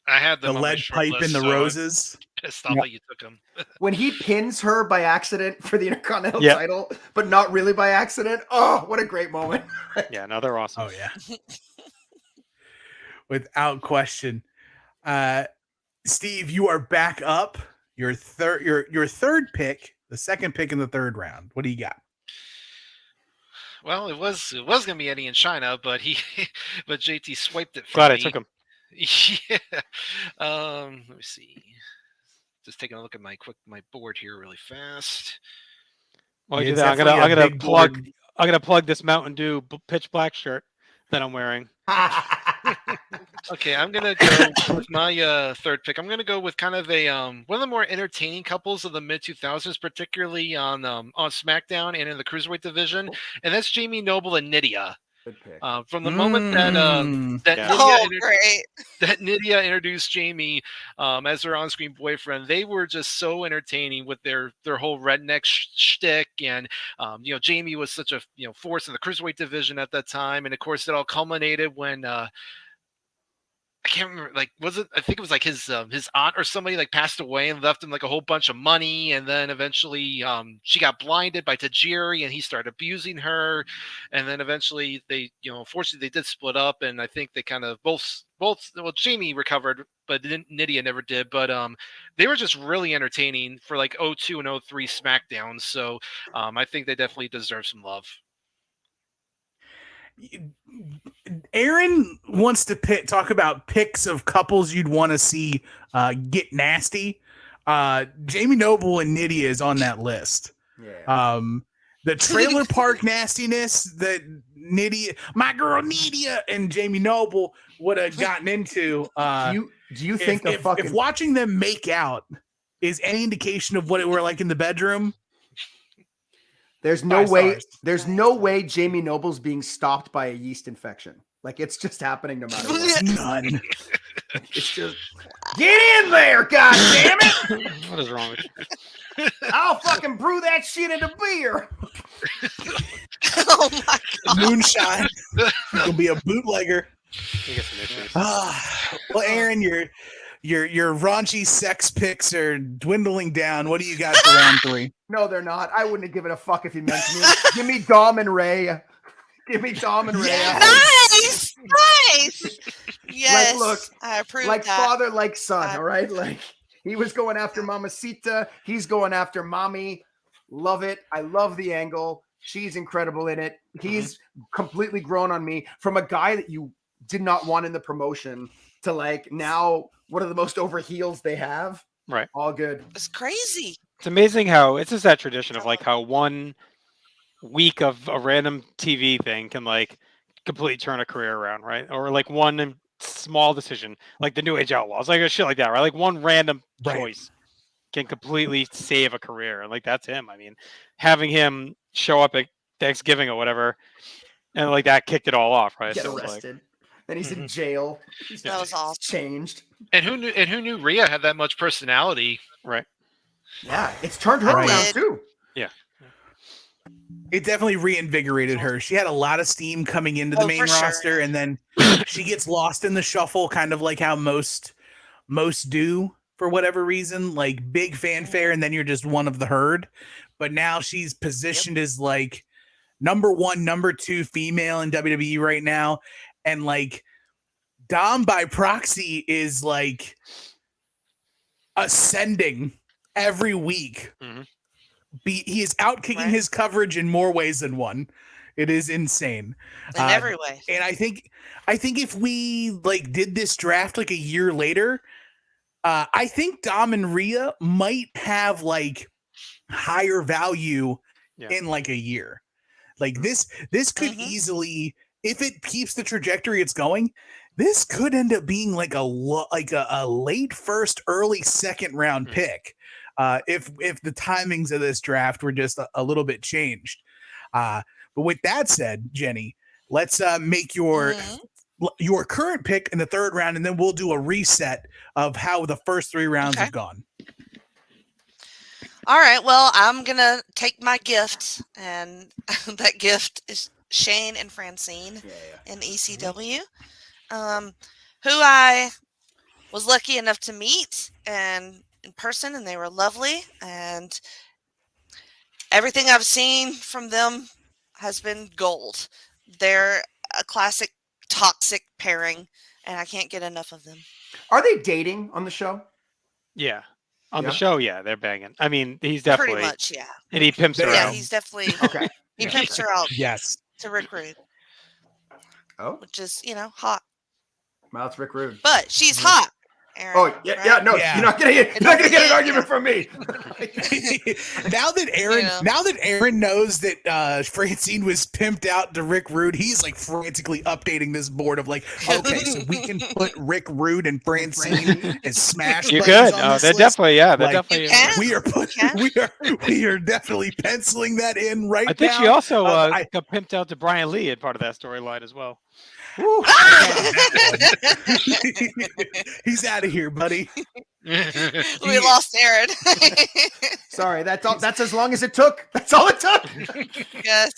Speaker 7: I had
Speaker 6: the lead pipe and the roses.
Speaker 7: Pissed off that you took them.
Speaker 4: When he pins her by accident for the Intercontinental title, but not really by accident. Oh, what a great moment.
Speaker 3: Yeah, no, they're awesome.
Speaker 6: Oh yeah. Without question. Steve, you are back up. Your third pick, the second pick in the third round. What do you got?
Speaker 7: Well, it was gonna be Eddie in China, but JT swiped it from
Speaker 3: Glad
Speaker 7: me.
Speaker 3: I took him.
Speaker 7: Yeah. Let me see. Just taking a look at my board here really fast.
Speaker 3: Well, do that. I'm gonna plug this Mountain Dew pitch black shirt that I'm wearing.
Speaker 7: Okay, I'm gonna go with my third pick. I'm gonna go with kind of a one of the more entertaining couples of the mid 2000s, particularly on SmackDown and in the Cruiserweight division, and that's Jamie Noble and Nydia. From the moment that Nydia introduced Jamie as her on-screen boyfriend, they were just so entertaining with their whole redneck shtick, and Jamie was such a force in the Cruiserweight division at that time, and of course it all culminated when I can't remember, like, was it, I think it was like his aunt or somebody like passed away and left him like a whole bunch of money, and then eventually she got blinded by Tajiri and he started abusing her, and then eventually they, unfortunately they did split up, and I think they kind of both well, Jamie recovered, but Nydia never did, but they were just really entertaining for like 02 and 03 SmackDown, so I think they definitely deserve some love.
Speaker 6: Aaron wants to talk about picks of couples you'd want to see get nasty. Jamie Noble and Nydia is on that list.
Speaker 4: Yeah.
Speaker 6: The trailer park nastiness that my girl Nydia and Jamie Noble would have gotten into.
Speaker 4: Do you think
Speaker 6: if watching them make out is any indication of what it were like in the bedroom?
Speaker 4: There's no way. There's no way Jamie Noble's being stopped by a yeast infection. Like, it's just happening no matter what.
Speaker 6: None.
Speaker 4: It's just get in there, god damn it!
Speaker 3: What is wrong with you?
Speaker 4: I'll fucking brew that shit into beer.
Speaker 5: Oh my god!
Speaker 6: Moonshine. You'll be a bootlegger.
Speaker 3: You get some issues.
Speaker 6: Well, Aaron, your raunchy sex picks are dwindling down. What do you got for round 3?
Speaker 4: No, they're not. I wouldn't have given a fuck if you mentioned me. Give me Dom and Ray. Give me Dom and Ray.
Speaker 5: Nice. Yes.
Speaker 4: Like, look,
Speaker 5: I approve
Speaker 4: like
Speaker 5: that.
Speaker 4: father, like son. All right, like he was going after Mamacita. He's going after Mommy. Love it. I love the angle. She's incredible in it. He's completely grown on me from a guy that you did not want in the promotion to like now one of the most over heels they have.
Speaker 3: Right.
Speaker 4: All good.
Speaker 5: It's crazy.
Speaker 3: It's amazing how it's just that tradition of like how one week of a random TV thing can like completely turn a career around, right? Or like one small decision, like the New Age Outlaws, like a shit like that, right? Like one random choice can completely save a career, and like that's him. I mean, having him show up at Thanksgiving or whatever, and like that kicked it all off, right?
Speaker 4: Get
Speaker 3: So,
Speaker 4: arrested. Then he's in jail.
Speaker 5: That was awesome.
Speaker 4: Changed.
Speaker 7: And who knew Rhea had that much personality?
Speaker 3: Right.
Speaker 4: Yeah, it's turned her around too.
Speaker 3: Yeah.
Speaker 6: It definitely reinvigorated her. She had a lot of steam coming into the main roster, and then she gets lost in the shuffle, kind of like how most do for whatever reason, like big fanfare, and then you're just one of the herd. But now she's positioned as like number 1, number 2 female in WWE right now, and like Dom by proxy is like ascending every week.
Speaker 3: Mm-hmm.
Speaker 6: He is outkicking his coverage in more ways than one. It is insane
Speaker 5: in every way.
Speaker 6: And I think if we like did this draft like a year later, I think Dom and Rhea might have like higher value in like a year. Like this could easily, if it keeps the trajectory it's going, this could end up being like a late first, early second round pick. If the timings of this draft were just a little bit changed. But with that said, Jenny, let's make your current pick in the 3rd round, and then we'll do a reset of how the first 3 rounds have gone.
Speaker 5: All right. Well, I'm going to take my gift, and that gift is Shane and Francine in ECW, who I was lucky enough to meet and in person, and they were lovely, and everything I've seen from them has been gold. They're a classic toxic pairing, and I can't get enough of them.
Speaker 4: Are they dating on the show?
Speaker 3: Yeah. On the show, they're banging. I mean, he's definitely
Speaker 5: pretty much,
Speaker 3: and he pimps her out.
Speaker 5: Yeah, he's definitely he pimps her out.
Speaker 6: Yes.
Speaker 5: To Rick Rude.
Speaker 4: Oh.
Speaker 5: Which is, hot.
Speaker 4: Well, it's Rick Rude.
Speaker 5: But she's hot. Aaron,
Speaker 4: oh yeah, right? No, you're not gonna get an argument from me.
Speaker 6: Now that Aaron knows that Francine was pimped out to Rick Rude, he's like frantically updating this board of like, okay, so we can put Rick Rude and Francine as smash.
Speaker 3: You could. Oh, they're definitely they're
Speaker 6: like,
Speaker 3: definitely.
Speaker 6: We are definitely penciling that in right now.
Speaker 3: I think she also got pimped out to Brian Lee at part of that storyline as well.
Speaker 6: He's out of here, buddy.
Speaker 5: We lost Aaron.
Speaker 4: Sorry, that's as long as it took. That's all it took.
Speaker 5: Yes.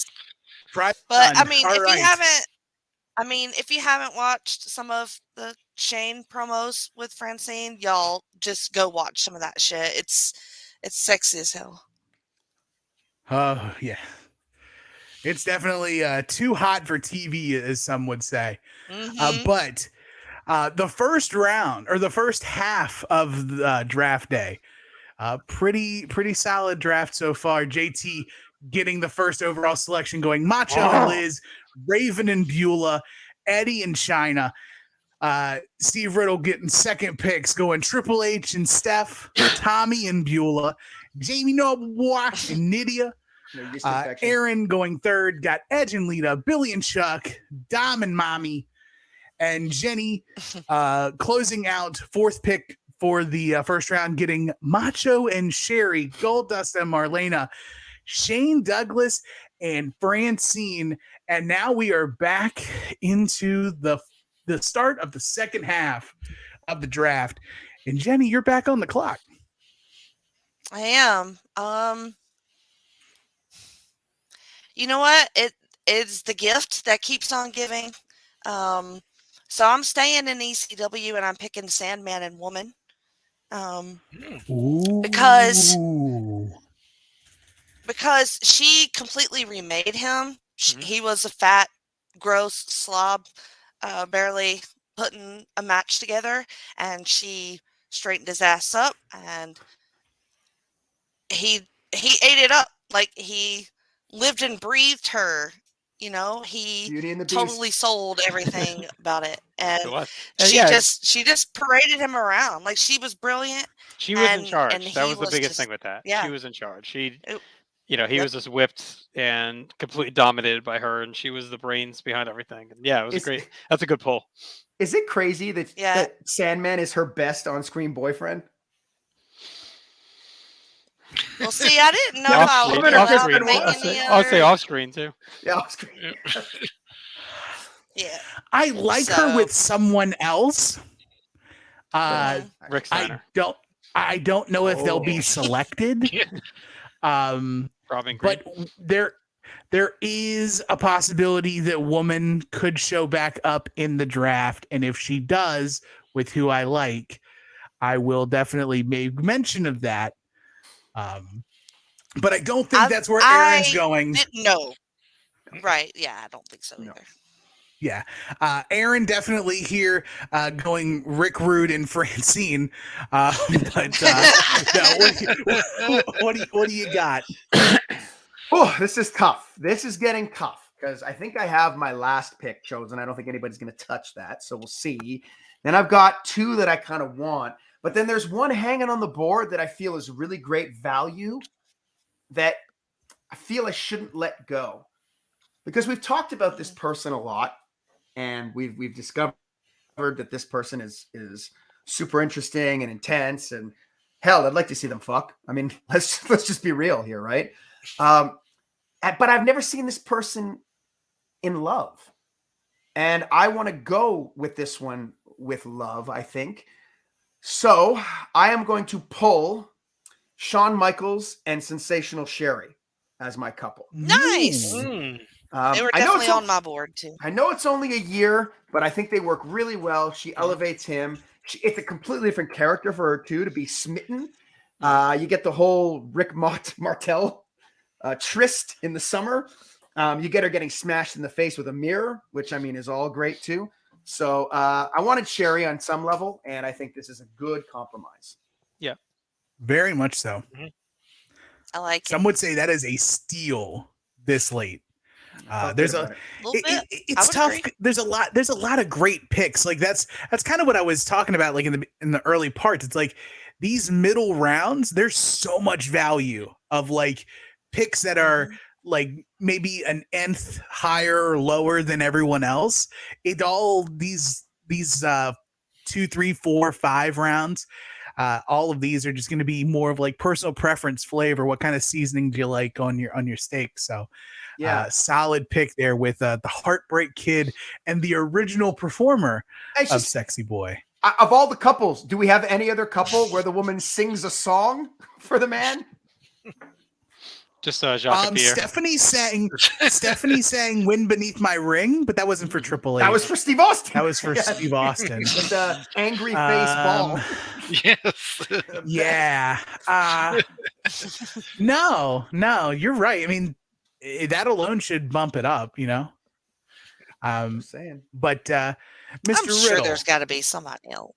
Speaker 6: Right.
Speaker 5: But I mean, if you haven't, I mean, if you haven't watched some of the Shane promos with Francine, y'all just go watch some of that shit. It's sexy as hell.
Speaker 6: Oh yeah, it's definitely too hot for TV, as some would say. But the first round or the first half of the draft day, pretty solid draft so far. JT getting the first overall selection, going Macho and Liz, Raven and Beulah, Eddie and China. Steve Riddle getting second picks, going Triple H and Steph, Tommy and Beulah, Jamie Noble and Nydia. Aaron going third, got Edge and Lita, Billy and Chuck, Dom and Mommy, and Jenny closing out fourth pick for the first round, getting Macho and Sherry, Goldust and Marlena, Shane Douglas and Francine. And now we are back into the start of the second half of the draft. And Jenny, you're back on the clock.
Speaker 5: I am. You know what? It is the gift that keeps on giving. So I'm staying in ECW and I'm picking Sandman and Woman. Because she completely remade him. He was a fat, gross slob, barely putting a match together, and she straightened his ass up, and he ate it up. Like, he lived and breathed her. You know, he totally sold everything about it, and she just paraded him around like she was brilliant.
Speaker 3: She was in charge. And that was the biggest thing with that. Yeah. She was in charge. He was just whipped and completely dominated by her, and she was the brains behind everything. And yeah, it was great. That's a good pull.
Speaker 4: Is it crazy that Sandman is her best on-screen boyfriend?
Speaker 5: Well, see, I didn't know how.
Speaker 3: I'll say off-screen too.
Speaker 4: Yeah, off-screen.
Speaker 5: Yeah.
Speaker 6: I like her with someone else.
Speaker 3: Rick Steiner.
Speaker 6: I don't know if they'll be selected. But there is a possibility that Woman could show back up in the draft, and if she does, with who I like, I will definitely make mention of that. But I don't think that's where Aaron's going.
Speaker 5: No. Right. Yeah, I don't think so either.
Speaker 6: Yeah. Aaron definitely here going Rick Rude and Francine. But what do you got?
Speaker 4: Oh, this is tough. This is getting tough because I think I have my last pick chosen. I don't think anybody's going to touch that. So we'll see. Then I've got two that I kind of want. But then there's one hanging on the board that I feel is really great value that I feel I shouldn't let go. Because we've talked about this person a lot, and we've discovered that this person is super interesting and intense, and hell, I'd like to see them fuck. I mean, let's just be real here, right? But I've never seen this person in love. And I want to go with this one with love, I think. So I am going to pull Shawn Michaels and Sensational Sherry as my couple.
Speaker 5: Nice. They were definitely on my board too.
Speaker 4: I know it's only a year, but I think they work really well. She elevates him. It's a completely different character for her too, to be smitten. You get the whole Rick Martel tryst in the summer. You get her getting smashed in the face with a mirror, which I mean is all great too. So I wanted Sherry on some level, and I think this is a good compromise.
Speaker 3: Yeah,
Speaker 6: very much so.
Speaker 5: I like it.
Speaker 6: Some would say that is a steal this late. It's tough.
Speaker 5: Agree.
Speaker 6: There's a lot of great picks. Like that's kind of what I was talking about. Like in the early parts, it's like these middle rounds. There's so much value of like picks that are like maybe an nth higher or lower than everyone else. It all these 2, 3, 4, 5 rounds. All of these are just going to be more of like personal preference flavor. What kind of seasoning do you like on your steak? So yeah, solid pick there with the Heartbreak Kid and the original performer of Sexy Boy.
Speaker 4: Of all the couples, do we have any other couple where the woman sings a song for the man?
Speaker 3: Just Jacques Pierre.
Speaker 6: Stephanie sang "Wind Beneath My Ring," but that wasn't for Triple H.
Speaker 4: That was for Steve Austin.
Speaker 6: That was for Steve Austin.
Speaker 4: With the angry face ball.
Speaker 7: Yes.
Speaker 6: Yeah. No, you're right. I mean, that alone should bump it up, you know.
Speaker 4: Just saying.
Speaker 6: But Mr.
Speaker 5: I'm sure
Speaker 6: Riddle,
Speaker 5: there's got to be somebody else.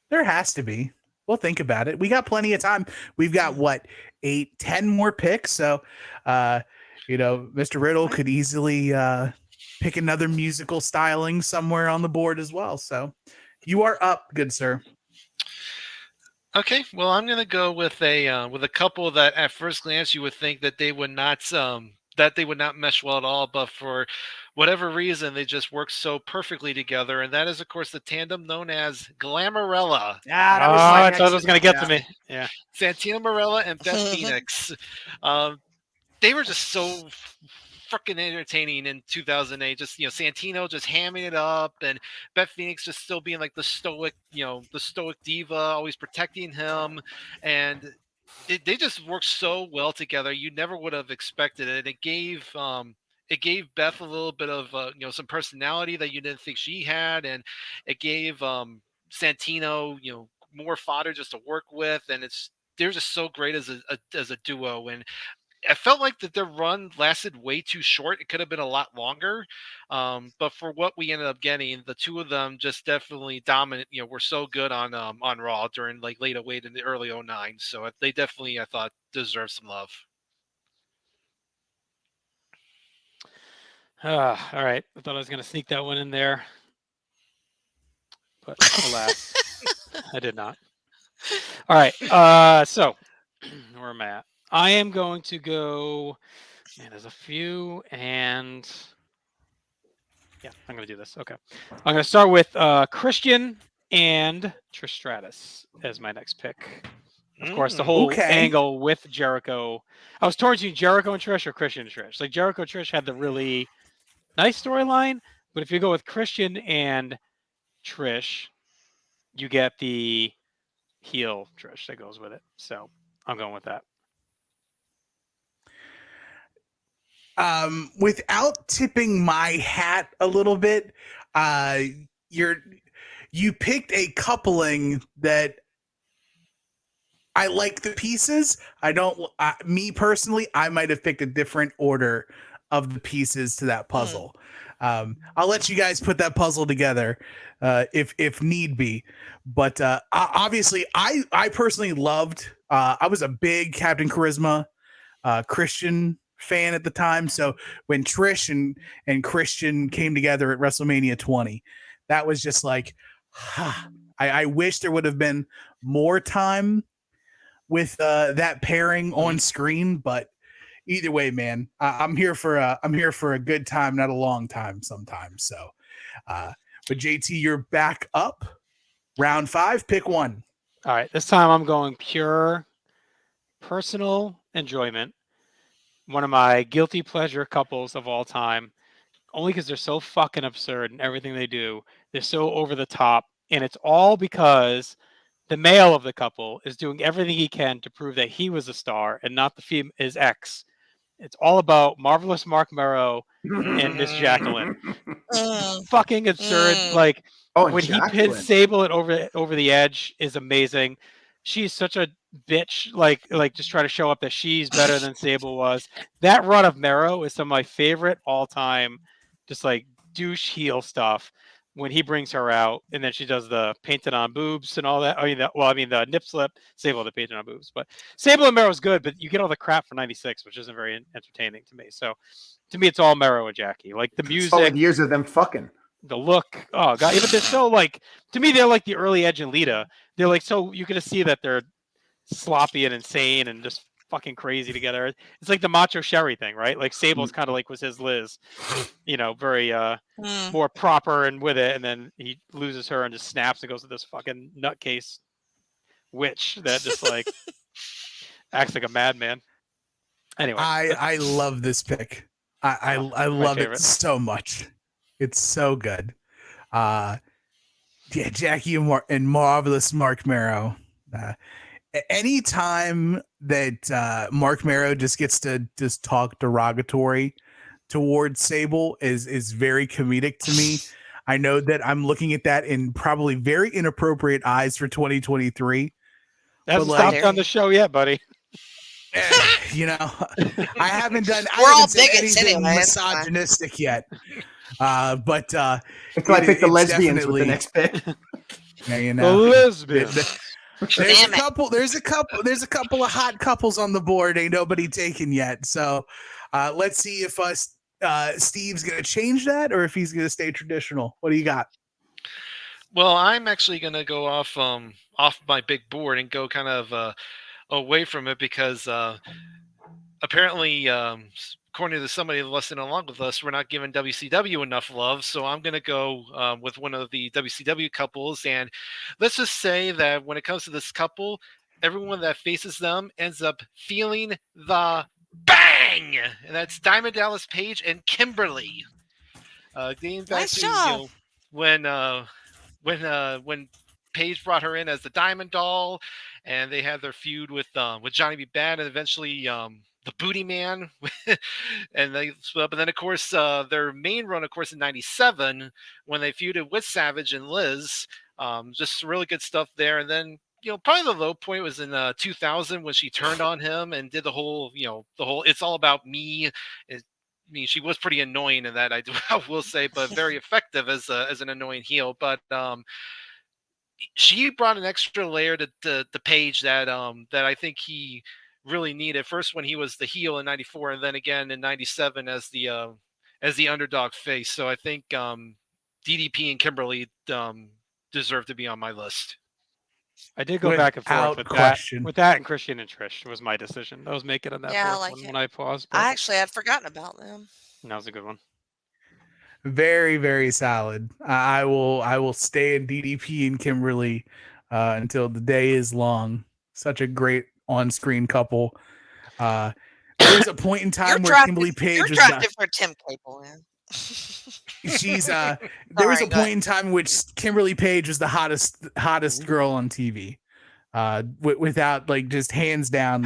Speaker 6: there has to be. We'll think about it. We got plenty of time. We've got what, 8-10 more picks. So, Mr. Riddle could easily pick another musical styling somewhere on the board as well. So, you are up, good sir.
Speaker 7: Okay, well, I'm gonna go with a couple that at first glance you would think that they would not mesh well at all, but for whatever reason they just work so perfectly together, and that is, of course, the tandem known as Glamourella.
Speaker 3: Yeah, I thought it was gonna get to me. Yeah,
Speaker 7: Santino Marella and Beth Phoenix. They were just so freaking entertaining in 2008. Just Santino just hamming it up, and Beth Phoenix just still being like the stoic diva, always protecting him, and they just worked so well together. You never would have expected it. It gave Beth a little bit of some personality that you didn't think she had, and it gave Santino more fodder just to work with, and they're just so great as a duo. And I felt like that their run lasted way too short. It could have been a lot longer, but for what we ended up getting, the two of them just definitely dominant. Were so good on Raw during like late 08 and the early 09. So they definitely, I thought, deserve some love.
Speaker 3: All right. I thought I was going to sneak that one in there, but alas, I did not. All right. So where am I at? I am going to go. Man, there's a few, and yeah, I'm going to do this. Okay. I'm going to start with Christian and Trish Stratus as my next pick. Of course, the whole angle with Jericho. I was torn between Jericho and Trish or Christian and Trish. Like Jericho and Trish had the really nice storyline, but if you go with Christian and Trish, you get the heel Trish that goes with it. So I'm going with that.
Speaker 6: Without tipping my hat a little bit, you picked a coupling that I like the pieces. I don't. Me personally, I might have picked a different order of the pieces to that puzzle. I'll let you guys put that puzzle together if need be. But obviously, I personally loved. I was a big Captain Charisma Christian fan at the time. So when Trish and Christian came together at WrestleMania 20, that was just like, I wish there would have been more time with that pairing on screen. But either way, man, I'm here for a good time, not a long time sometimes. So, but JT, you're back up. Round 5, pick one.
Speaker 3: All right, this time I'm going pure personal enjoyment. One of my guilty pleasure couples of all time, only because they're so fucking absurd in everything they do. They're so over the top, and it's all because the male of the couple is doing everything he can to prove that he was a star and not his ex. It's all about Marvelous Mark Merrow and Miss Jacqueline. Fucking absurd. Like when Jacqueline. He pins Sable and over the edge is amazing. She's such a bitch, like just try to show up that she's better than Sable was. That run of Merrow is some of my favorite all-time, just like douche heel stuff. When he brings her out, and then she does the painted on boobs and all that. The nip slip. Sable the painted on boobs, but Sable and Merrow is good. But you get all the crap for '96, which isn't very entertaining to me. So, to me, it's all Merrow and Jackie. Like the music,
Speaker 4: years of them fucking.
Speaker 3: The look, oh god! Even they're so like, to me, they're like the early Edge and Lita. They're like so you can see that they're sloppy and insane and just fucking crazy together. It's like the Macho Sherry thing, right? Like Sable's kind of like was his Liz, very more proper and with it, and then he loses her and just snaps and goes to this fucking nutcase witch that just like acts like a madman. Anyway,
Speaker 6: I love this pick. I love it so much. It's so good. Jackie and Marvelous Mark Merrow. anytime that Mark Marrow just gets to just talk derogatory towards Sable is very comedic to me. I know that I'm looking at that in probably very inappropriate eyes for 2023.
Speaker 3: Hasn't stopped on the show yet, buddy.
Speaker 6: You know, I haven't done.
Speaker 5: We're
Speaker 6: I
Speaker 5: all
Speaker 6: haven't said
Speaker 5: bigots
Speaker 6: anything
Speaker 5: anyway.
Speaker 6: misogynistic yet. But
Speaker 4: until I pick the lesbians with
Speaker 6: definitely-
Speaker 4: the next pick.
Speaker 6: Yeah, you
Speaker 3: The
Speaker 6: know,
Speaker 3: lesbians.
Speaker 6: there's a couple of hot couples on the board. Ain't nobody taken yet. So let's see if Steve's gonna change that or if he's gonna stay traditional. What do you got?
Speaker 7: Well, I'm actually going to go off my big board and go kind of away from it because apparently, according to somebody listening along with us, we're not giving WCW enough love. So I'm going to go with one of the WCW couples. And let's just say that when it comes to this couple, everyone that faces them ends up feeling the bang. And that's Diamond Dallas Page and Kimberly. Dating back
Speaker 5: Nice
Speaker 7: to
Speaker 5: job.
Speaker 7: when Paige brought her in as the Diamond Doll, and they had their feud with Johnny B. Bad, and eventually the Booty Man, and they split up. And then, of course, their main run, of course, in '97 when they feuded with Savage and Liz. Just really good stuff there. And then, probably the low point was in 2000 when she turned on him and did the whole "it's all about me." I mean, she was pretty annoying in that, I will say, but very effective as an annoying heel. But she brought an extra layer to Page that I think he really needed. First, when he was the heel in '94, and then again in '97 as the underdog face. So I think DDP and Kimberly deserve to be on my list.
Speaker 3: I did go back and forth with
Speaker 6: question.
Speaker 3: that and Christian and Trish was my decision. I was making on that
Speaker 5: Yeah, I
Speaker 3: fourth
Speaker 5: like
Speaker 3: one
Speaker 5: it.
Speaker 3: when I paused.
Speaker 5: I actually had forgotten about them.
Speaker 3: That was a good one.
Speaker 6: Very, very solid. I will stay in DDP and Kimberly until the day is long. Such a great on-screen couple. There was a point in time where Kimberly Page was
Speaker 5: drafted for Tim Cable, man.
Speaker 6: She's there was a point in time in which Kimberly Page was the hottest girl on TV. Without just hands down,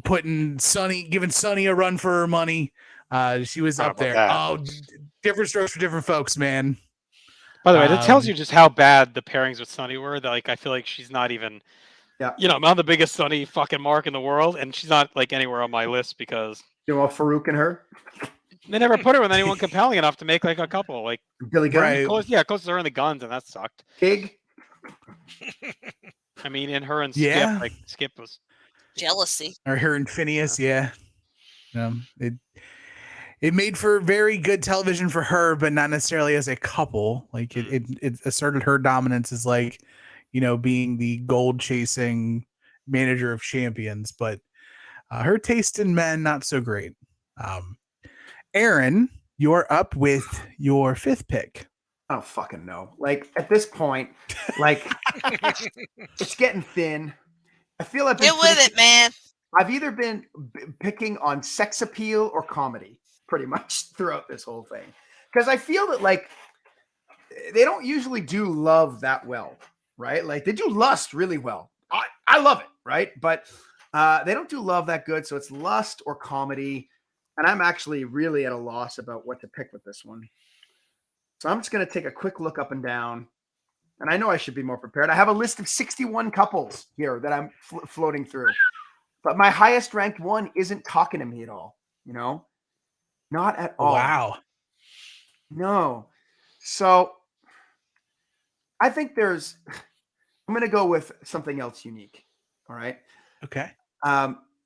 Speaker 6: giving Sonny a run for her money. She was up there. Oh, different strokes for different folks, man.
Speaker 3: By the way, that tells you just how bad the pairings with Sonny were. That I feel like she's not even, I'm not the biggest Sonny fucking mark in the world, and she's not anywhere on my list because
Speaker 4: Farouk and her.
Speaker 3: They never put her with anyone compelling enough to make a couple.
Speaker 4: Billy Gunn.
Speaker 3: Right. Close to her and the Guns, and that sucked.
Speaker 4: Pig.
Speaker 3: I mean, in her and Skip, Skip was
Speaker 5: jealousy.
Speaker 6: Or her and Phineas, yeah. It made for very good television for her, but not necessarily as a couple. It asserted her dominance as being the gold chasing manager of champions, but her taste in men not so great. Aaron, you're up with your fifth pick.
Speaker 4: I don't fucking know. At this point, it's getting thin. I feel I've been
Speaker 5: get with it, man.
Speaker 4: I've either been picking on sex appeal or comedy pretty much throughout this whole thing. Because I feel that they don't usually do love that well, right? They do lust really well. I love it, right? But they don't do love that good. So it's lust or comedy. And I'm actually really at a loss about what to pick with this one. So I'm just going to take a quick look up and down. And I know I should be more prepared. I have a list of 61 couples here that I'm floating through. But my highest ranked one isn't talking to me at all. Not at all.
Speaker 6: Wow.
Speaker 4: No. So I think I'm going to go with something else unique. All right.
Speaker 6: Okay.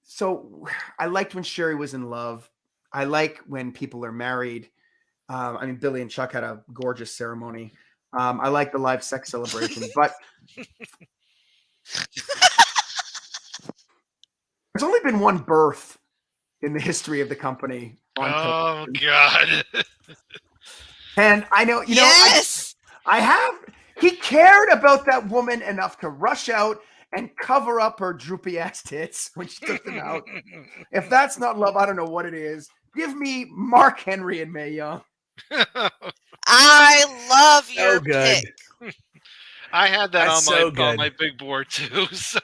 Speaker 4: So I liked when Sherry was in love. I like when people are married. Billy and Chuck had a gorgeous ceremony. I like the live sex celebration, but there's only been one birth in the history of the company.
Speaker 7: Oh God!
Speaker 4: And I know,
Speaker 5: yes,
Speaker 4: I have. He cared about that woman enough to rush out and cover up her droopy ass tits when she took them out. If that's not love, I don't know what it is. Give me Mark Henry and Mae Young.
Speaker 5: I love your pick.
Speaker 7: I had that
Speaker 6: That's
Speaker 7: on
Speaker 6: so
Speaker 7: on
Speaker 6: good.
Speaker 7: my big board too. So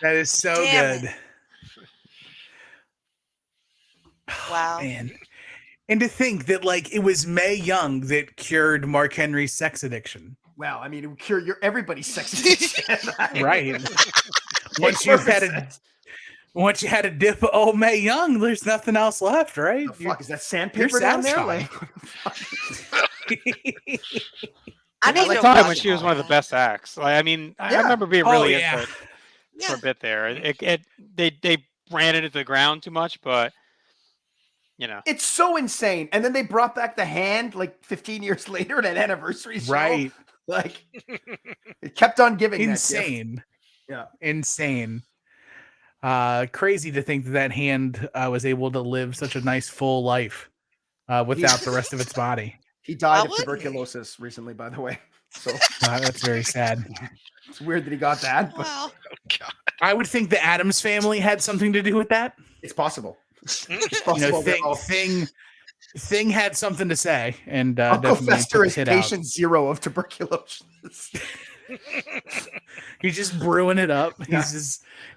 Speaker 6: That is so
Speaker 5: Damn
Speaker 6: good.
Speaker 5: Wow.
Speaker 6: Man. And to think that like it was Mae Young that cured Mark Henry's sex addiction.
Speaker 4: Well, I mean, it would cure everybody's sex addiction.
Speaker 6: Right.
Speaker 4: Makes
Speaker 6: once you
Speaker 4: perfect
Speaker 6: had
Speaker 4: sense.
Speaker 6: once you had a dip of old Mae Young, there's nothing else left, right?
Speaker 4: The fuck is that
Speaker 6: you're
Speaker 4: sandpaper down there?
Speaker 6: satisfied.
Speaker 5: I need
Speaker 3: like
Speaker 5: to
Speaker 3: time
Speaker 5: watch
Speaker 3: when she was
Speaker 5: all
Speaker 3: one of the
Speaker 5: that.
Speaker 3: best acts. Like, I mean, I
Speaker 4: Yeah.
Speaker 3: remember being
Speaker 6: Oh,
Speaker 3: really
Speaker 6: yeah.
Speaker 3: into it for
Speaker 5: Yeah.
Speaker 3: a bit there. They ran it into the ground too much, but you know,
Speaker 4: It's so insane. And then they brought back the hand like 15 years later at an anniversary show.
Speaker 6: Right.
Speaker 4: Like it kept on giving that gift.
Speaker 6: Insane.
Speaker 4: Yeah.
Speaker 6: Insane. Crazy to think that hand was able to live such a nice full life without the rest of its body.
Speaker 4: He died
Speaker 5: Why
Speaker 4: of
Speaker 5: wouldn't he?
Speaker 4: tuberculosis recently, by the way. So
Speaker 6: That's very sad.
Speaker 4: it's weird that he got that, but
Speaker 5: Wow.
Speaker 7: God.
Speaker 6: I would think the Addams family had something to do with that.
Speaker 4: it's possible. It's
Speaker 6: You know,
Speaker 4: possible. they're all-
Speaker 6: Thing had something to say, and
Speaker 4: Uncle
Speaker 6: definitely
Speaker 4: Fester
Speaker 6: put
Speaker 4: is
Speaker 6: the hit out.
Speaker 4: patient zero of tuberculosis.
Speaker 6: He's just brewing it up.
Speaker 4: Yeah.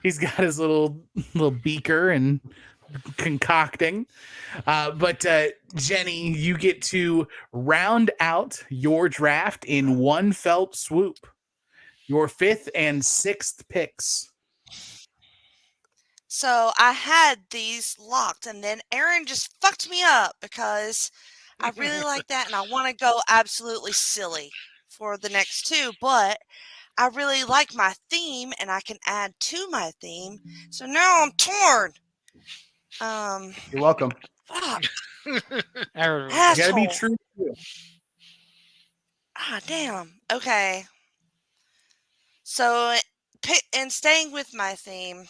Speaker 6: He's got his little beaker and concocting. But Jenny, you get to round out your draft in one felt swoop. Your 5th and 6th picks.
Speaker 5: So I had these locked, and then Aaron just fucked me up because I really like that, and I want to go absolutely silly for the next two, but I really like my theme, and I can add to my theme. So now I'm torn.
Speaker 4: You're welcome.
Speaker 5: Fuck,
Speaker 3: Aaron,
Speaker 6: You gotta be
Speaker 5: asshole.
Speaker 6: true. to you.
Speaker 5: Ah, damn. Okay. So, and staying with my theme,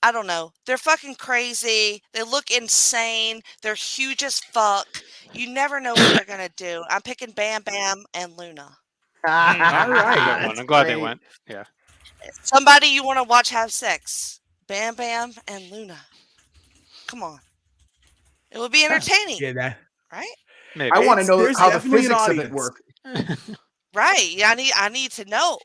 Speaker 5: I don't know. They're fucking crazy. They look insane. They're huge as fuck. You never know what they're gonna do. I'm picking Bam Bam and Luna.
Speaker 3: all right, good one. I'm glad they went. Yeah,
Speaker 5: Somebody you want to watch have sex. Bam Bam and Luna. Come on. It would be entertaining,
Speaker 6: Yeah, that.
Speaker 5: right?
Speaker 3: maybe.
Speaker 4: I want to know
Speaker 6: There's
Speaker 4: how the
Speaker 6: definitely an
Speaker 4: physics of it
Speaker 6: audience.
Speaker 4: work.
Speaker 5: Right. Yeah, I need to know.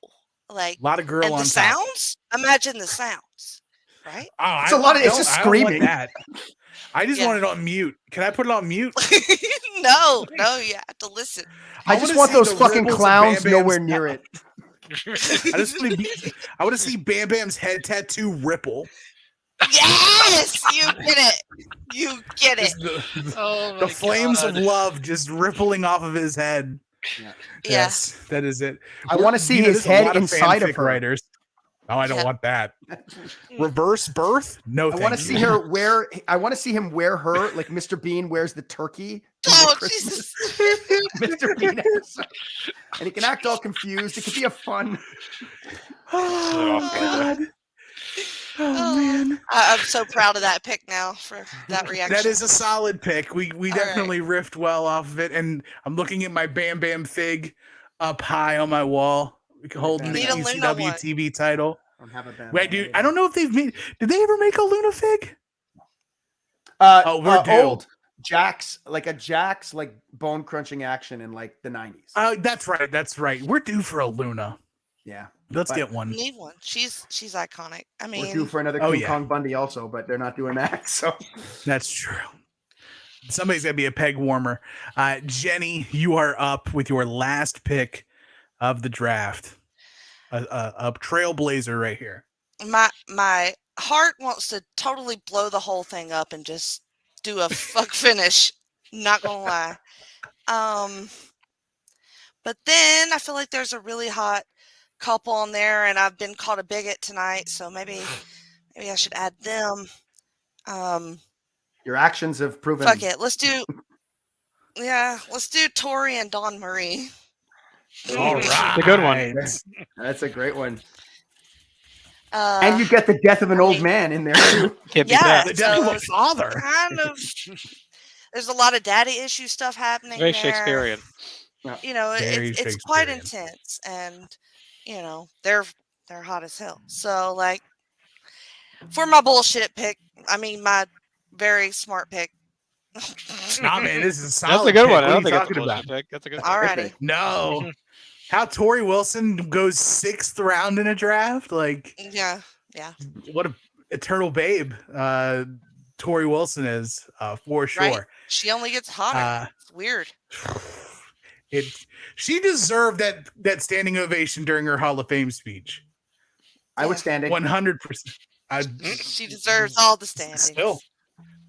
Speaker 5: Like,
Speaker 6: A lot of girl
Speaker 5: and
Speaker 6: on
Speaker 5: the
Speaker 6: top.
Speaker 5: sounds? Imagine the sounds. Right?
Speaker 6: Oh,
Speaker 4: It's a lot of- it's just
Speaker 6: I don't want
Speaker 4: screaming.
Speaker 6: that. I just
Speaker 5: Yeah.
Speaker 6: want it on mute. Can I put it on mute?
Speaker 5: No, you have to listen.
Speaker 4: I
Speaker 6: wanna
Speaker 4: just want
Speaker 6: see
Speaker 4: those
Speaker 6: the
Speaker 4: fucking
Speaker 6: ripples of
Speaker 4: clowns
Speaker 6: Bam Bam's
Speaker 4: nowhere near it.
Speaker 6: I want to see Bam Bam's head tattoo ripple.
Speaker 5: Yes, you get it. You get it.
Speaker 6: Just the,
Speaker 7: Oh my
Speaker 6: the flames
Speaker 7: God.
Speaker 6: of love just rippling off of his head.
Speaker 5: Yeah.
Speaker 6: Yes, that is it.
Speaker 4: I want to see
Speaker 6: You know,
Speaker 4: his
Speaker 6: there's a
Speaker 4: head
Speaker 6: lot of
Speaker 4: inside of
Speaker 6: fanfic
Speaker 4: her.
Speaker 6: writers. Oh, I don't
Speaker 5: Yeah.
Speaker 6: want that. Reverse birth? No,
Speaker 4: I want to
Speaker 6: thank
Speaker 4: see
Speaker 6: you.
Speaker 4: her wear. I want to see him wear her like Mr. Bean wears the turkey. in the
Speaker 5: Oh,
Speaker 4: Christmas
Speaker 5: Jesus.
Speaker 4: Mr. Bean episode. And he can act all confused. It could be a fun.
Speaker 6: Oh, God. Oh, man.
Speaker 5: I'm so proud of that pick now for that reaction.
Speaker 6: That is a solid pick. We
Speaker 5: All
Speaker 6: definitely riffed well off of it. And I'm looking at my Bam Bam Fig up high on my wall, holding the
Speaker 5: Need a Luna
Speaker 6: ECW
Speaker 5: one.
Speaker 6: TV title.
Speaker 4: I don't have a band.
Speaker 6: Wait, dude, I don't know if they've made. Did they ever make a Luna Fig? We're due.
Speaker 4: Old Jack's like bone crunching action in like the 90s.
Speaker 6: That's right. That's right. We're due for a Luna.
Speaker 4: Yeah,
Speaker 6: Let's
Speaker 4: But-
Speaker 6: get one.
Speaker 5: Need one. She's iconic. I
Speaker 4: we're due
Speaker 5: mean,
Speaker 4: for another
Speaker 6: Oh,
Speaker 4: King
Speaker 6: yeah.
Speaker 4: Kong Bundy also, but they're not doing that. So
Speaker 6: That's true. Somebody's gonna be a peg warmer. Jenny, you are up with your last pick of the draft. A trailblazer right here.
Speaker 5: my heart wants to totally blow the whole thing up and just do a fuck finish. Not gonna lie. But then I feel like there's a really hot couple on there, and I've been called a bigot tonight, so maybe I should add them.
Speaker 4: your actions have proven.
Speaker 5: Fuck it. Let's do Tori and Dawn Marie.
Speaker 6: All right.
Speaker 3: It's a good one.
Speaker 4: That's a great one.
Speaker 5: Uh,
Speaker 4: And you get the death of an old man in there too.
Speaker 3: Can't be
Speaker 5: Yeah.
Speaker 3: that.
Speaker 6: The death of a
Speaker 5: So-
Speaker 6: father.
Speaker 5: kind of. There's a lot of daddy issue stuff happening.
Speaker 3: Very
Speaker 5: there.
Speaker 3: Shakespearean.
Speaker 5: You know,
Speaker 6: Very
Speaker 5: it's quite
Speaker 6: Shakespearean.
Speaker 5: intense, and you know they're hot as hell. So like, for my bullshit pick, I mean my very smart pick,
Speaker 6: Nah, man, this is a solid
Speaker 3: That's a good
Speaker 6: pick.
Speaker 3: one.
Speaker 6: What
Speaker 3: I
Speaker 6: are
Speaker 3: don't
Speaker 6: you
Speaker 3: think it's a
Speaker 6: talking
Speaker 3: bullshit
Speaker 6: about?
Speaker 3: pick. That's a good.
Speaker 5: Alrighty.
Speaker 6: No. How Tori Wilson goes 6th round in a draft? Like,
Speaker 5: Yeah. Yeah.
Speaker 6: what a eternal babe Tori Wilson is, for sure.
Speaker 5: Right. She only gets hotter. It's weird.
Speaker 6: She deserved that standing ovation during her Hall of Fame speech.
Speaker 4: I would stand it.
Speaker 6: 100%.
Speaker 5: She deserves all the standings.
Speaker 6: Still,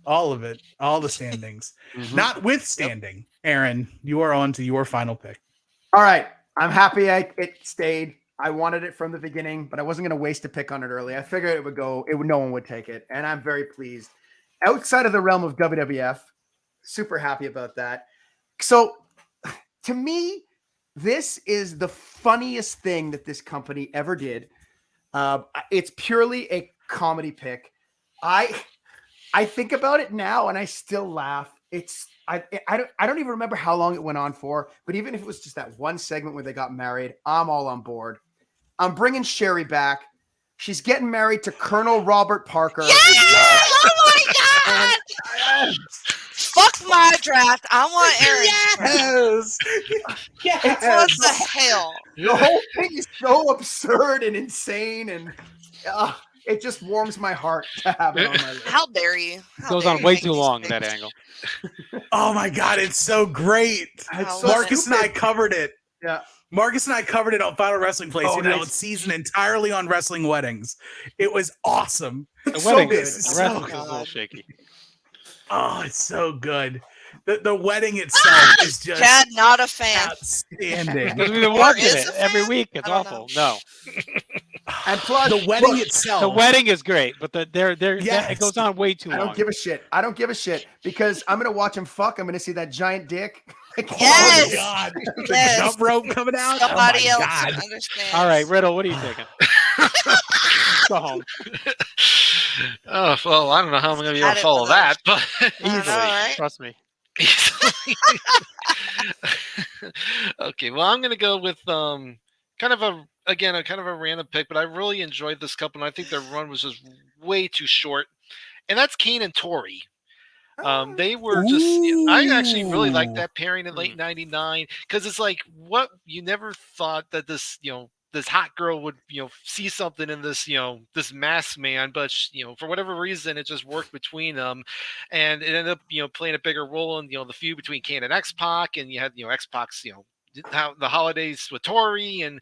Speaker 6: all of it, all the standings. Notwithstanding, Aaron, you are on to your final pick.
Speaker 4: All right. I'm happy it stayed. I wanted it from the beginning, but I wasn't going to waste a pick on it early. I figured it would go. No one would take it, and I'm very pleased. Outside of the realm of WWF, super happy about that. So, to me, this is the funniest thing that this company ever did. It's purely a comedy pick. I think about it now, and I still laugh. I don't even remember how long it went on for, but even if it was just that one segment where they got married, I'm all on board. I'm bringing Sherry back. She's getting married to Colonel Robert Parker.
Speaker 5: Yes! Oh my God! Fuck my draft. I want Aaron.
Speaker 6: Yes.
Speaker 5: What the hell?
Speaker 4: The whole thing is so absurd and insane, and it just warms my heart to have it on my list.
Speaker 5: How dare you?
Speaker 3: It goes on way too long, that angle.
Speaker 6: Oh my God, it's so great.
Speaker 5: So
Speaker 6: Marcus and I covered it.
Speaker 4: Yeah.
Speaker 6: Marcus and I covered it on Final Wrestling Place.
Speaker 4: Oh,
Speaker 6: you know,
Speaker 4: nice.
Speaker 6: it's season entirely on wrestling weddings. It was awesome.
Speaker 3: The
Speaker 6: So
Speaker 3: wedding
Speaker 6: good.
Speaker 3: is
Speaker 6: It's
Speaker 3: the
Speaker 6: so
Speaker 3: rest is a little shaky.
Speaker 6: Oh, it's so good. The wedding itself is just
Speaker 5: Chad, not a fan.
Speaker 6: outstanding.
Speaker 3: Because we've been
Speaker 5: Or
Speaker 3: watching
Speaker 5: is
Speaker 3: it
Speaker 5: a
Speaker 3: every
Speaker 5: fan?
Speaker 3: week. It's
Speaker 5: I don't
Speaker 3: awful. No,
Speaker 4: And plus,
Speaker 6: The wedding
Speaker 4: look,
Speaker 6: itself.
Speaker 3: the wedding is great, but
Speaker 6: Yes.
Speaker 3: it goes on way too
Speaker 4: I
Speaker 3: long.
Speaker 4: don't give a shit. I don't give a shit because I'm gonna watch him fuck. I'm gonna see that giant dick.
Speaker 6: Oh
Speaker 5: Yes.
Speaker 6: my God. The
Speaker 5: Yes.
Speaker 6: jump rope coming out.
Speaker 5: Somebody
Speaker 6: oh my
Speaker 5: else
Speaker 6: God.
Speaker 5: understands.
Speaker 3: All right, Riddle, what are you taking? Go home.
Speaker 7: Oh, well, I don't know how I'm going to be
Speaker 5: I
Speaker 7: able to
Speaker 5: didn't
Speaker 7: follow
Speaker 5: know
Speaker 7: that,
Speaker 5: that.
Speaker 7: but
Speaker 5: I know,
Speaker 3: Easily,
Speaker 5: right?
Speaker 3: trust me.
Speaker 7: Okay, well, I'm going to go with kind of a random pick, but I really enjoyed this couple, and I think their run was just way too short. And that's Kane and Tori. They were just. I actually really liked that pairing in late '99 because it's like what you never thought that this this hot girl would see something in this this masked man, but for whatever reason it just worked between them, and it ended up playing a bigger role in the feud between Kane and X-Pac, and you had X-Pac's how the holidays with Tori. And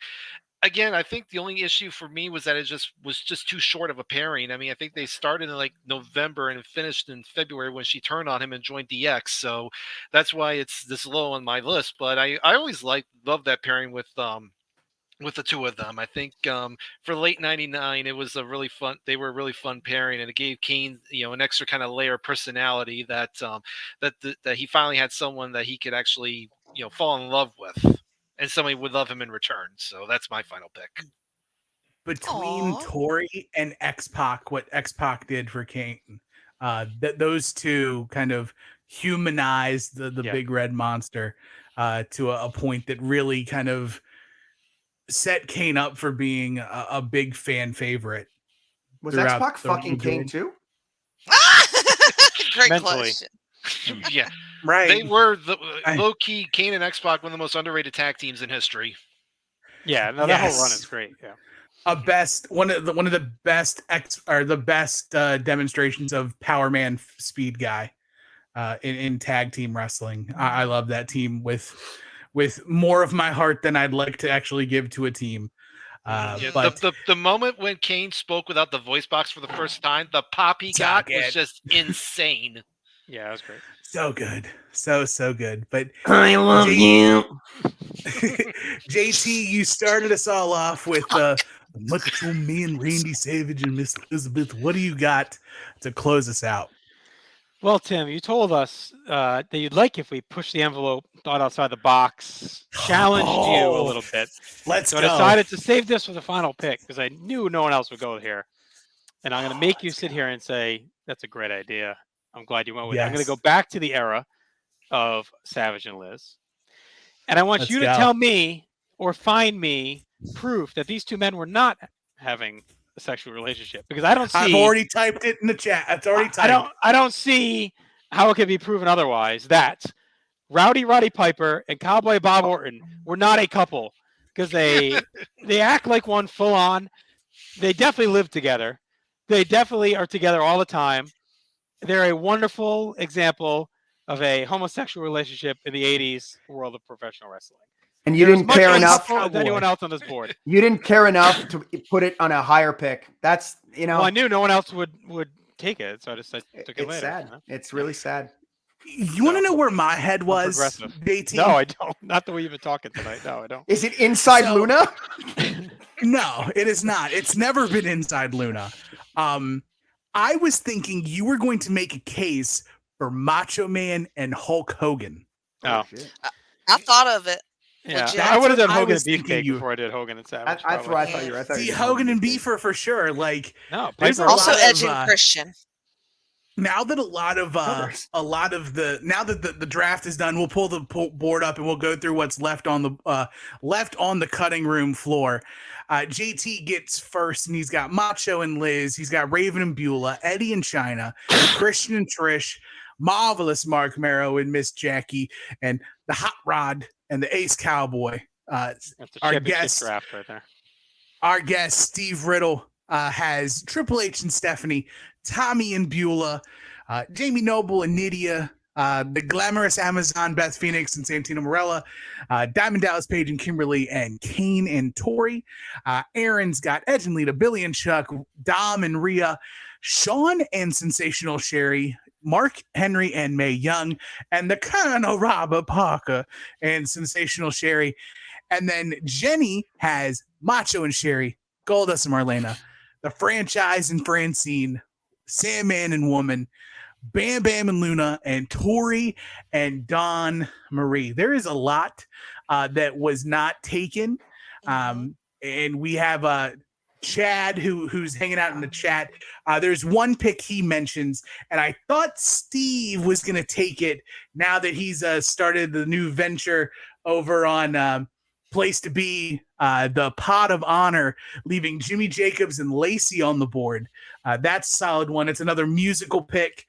Speaker 7: again, I think the only issue for me was that it was just too short of a pairing. I mean, I think they started in like November and finished in February when she turned on him and joined DX. So that's why it's this low on my list. But I always loved that pairing with the two of them. I think for late '99, it was a really fun. They were a really fun pairing, and it gave Kane an extra kind of layer of personality that that he finally had someone that he could actually fall in love with. And somebody would love him in return. So that's my final pick.
Speaker 6: Between
Speaker 5: Aw.
Speaker 6: Tori and X-Pac, what X-Pac did for Kane, those two kind of humanized the big red monster to a point that really kind of set Kane up for being a big fan favorite.
Speaker 4: Was
Speaker 6: throughout
Speaker 4: X-Pac
Speaker 6: the
Speaker 4: fucking
Speaker 6: road
Speaker 4: Kane
Speaker 6: to-
Speaker 4: too?
Speaker 5: Great
Speaker 3: Mentally.
Speaker 5: question.
Speaker 7: Yeah,
Speaker 6: Right.
Speaker 7: they were low key. Kane and X-Pac, one of the most underrated tag teams in history.
Speaker 3: Yeah, no, that whole
Speaker 6: Yes.
Speaker 3: run is great. Yeah.
Speaker 6: One of the best demonstrations of Power Man speed guy in tag team wrestling. I love that team with more of my heart than I'd like to actually give to a team. But
Speaker 7: The moment when Kane spoke without the voice box for the first time, the pop he got was just insane.
Speaker 3: Yeah, that was great.
Speaker 6: so good, so good. But
Speaker 4: I love you.
Speaker 6: JT, you started us all off with Macho Man, Randy Savage, and Miss Elizabeth. What do you got to close us out?
Speaker 3: Well, Tim, you told us that you'd like if we pushed the envelope, thought outside the box, challenged you a little bit.
Speaker 6: Let's
Speaker 3: So
Speaker 6: go.
Speaker 3: I decided to save this for the final pick because I knew no one else would go here. And I'm going to make you sit here and say, that's a great idea. I'm glad you went with it. I'm going to go back to the era of Savage and Liz. And I want
Speaker 6: Let's
Speaker 3: you to
Speaker 6: go.
Speaker 3: tell me or find me proof that these two men were not having a sexual relationship because I don't see.
Speaker 6: I've already typed it in the chat. It's already typed.
Speaker 3: I don't see how it can be proven otherwise that Rowdy Roddy Piper and Cowboy Bob Orton were not a couple because they act like one full on. They definitely live together. They definitely are together all the time. They're a wonderful example of a homosexual relationship in the 80s world of professional wrestling.
Speaker 4: And you didn't care enough
Speaker 3: as anyone else on this board.
Speaker 4: You didn't care enough to put it on a higher pick. That's, you know.
Speaker 3: Well, I knew no one else would take it, so I just took it later.
Speaker 4: It's sad. You know? It's really sad.
Speaker 6: You want to know where my head was, JT?
Speaker 3: No, I don't. Not the way you've been talking tonight. No, I don't.
Speaker 4: Is it inside Luna?
Speaker 6: No, it is not. It's never been inside Luna. I was thinking you were going to make a case for Macho Man and Hulk Hogan.
Speaker 3: Oh,
Speaker 5: I thought of it.
Speaker 3: Yeah,
Speaker 5: Legit.
Speaker 3: I would have done
Speaker 6: I
Speaker 3: Hogan
Speaker 6: was
Speaker 3: and Beefcake
Speaker 6: thinking
Speaker 3: before I did Hogan and Savage.
Speaker 4: That's what I thought you were.
Speaker 6: See, Hogan and Beefer for sure. Like,
Speaker 3: no,
Speaker 6: there's
Speaker 5: Also Edge and Christian.
Speaker 6: Now that a lot of the draft is done, we'll pull the board up and we'll go through what's left on the cutting room floor. JT gets first, and he's got Macho and Liz. He's got Raven and Beulah, Eddie and Chyna, Christian and Trish, Marvelous Mark Marrow and Miss Jackie, and the Hot Rod and the Ace Cowboy.
Speaker 3: That's a
Speaker 6: Our
Speaker 3: championship
Speaker 6: guest,
Speaker 3: draft right there.
Speaker 6: Our guest Steve Riddle has Triple H and Stephanie, Tommy and Beulah, Jamie Noble and Nydia, the glamorous Amazon Beth Phoenix and Santino Marella, Diamond Dallas Page and Kimberly, and Kane and Tori. Aaron's got Edge and Lita, Billy and Chuck, Dom and Rhea, Sean and Sensational Sherry, Mark Henry and Mae Young, and the Colonel Robert Parker and Sensational Sherry. And then Jenny has Macho and Sherry, Goldust and Marlena, the Franchise and Francine, Sandman and Woman, Bam Bam and Luna, and Tori and Dawn Marie. There is a lot that was not taken. And we have Chad who's hanging out in the chat. There's one pick he mentions, and I thought Steve was going to take it now that he's started the new venture over on Place to Be, the Pod of Honor, leaving Jimmy Jacobs and Lacey on the board. That's a solid one. It's another musical pick.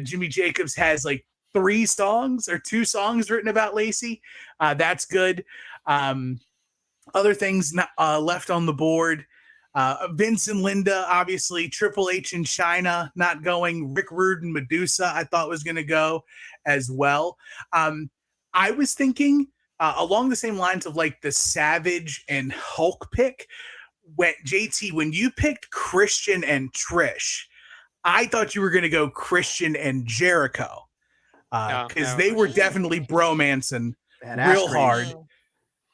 Speaker 6: Jimmy Jacobs has like 3 songs or 2 songs written about Lacey. That's good. Other things left on the board. Vince and Linda, obviously. Triple H and Chyna not going. Rick Rude and Medusa I thought was going to go as well. I was thinking along the same lines of like the Savage and Hulk pick. When you picked Christian and Trish, I thought you were going to go Christian and Jericho because they were definitely bromancing real hard.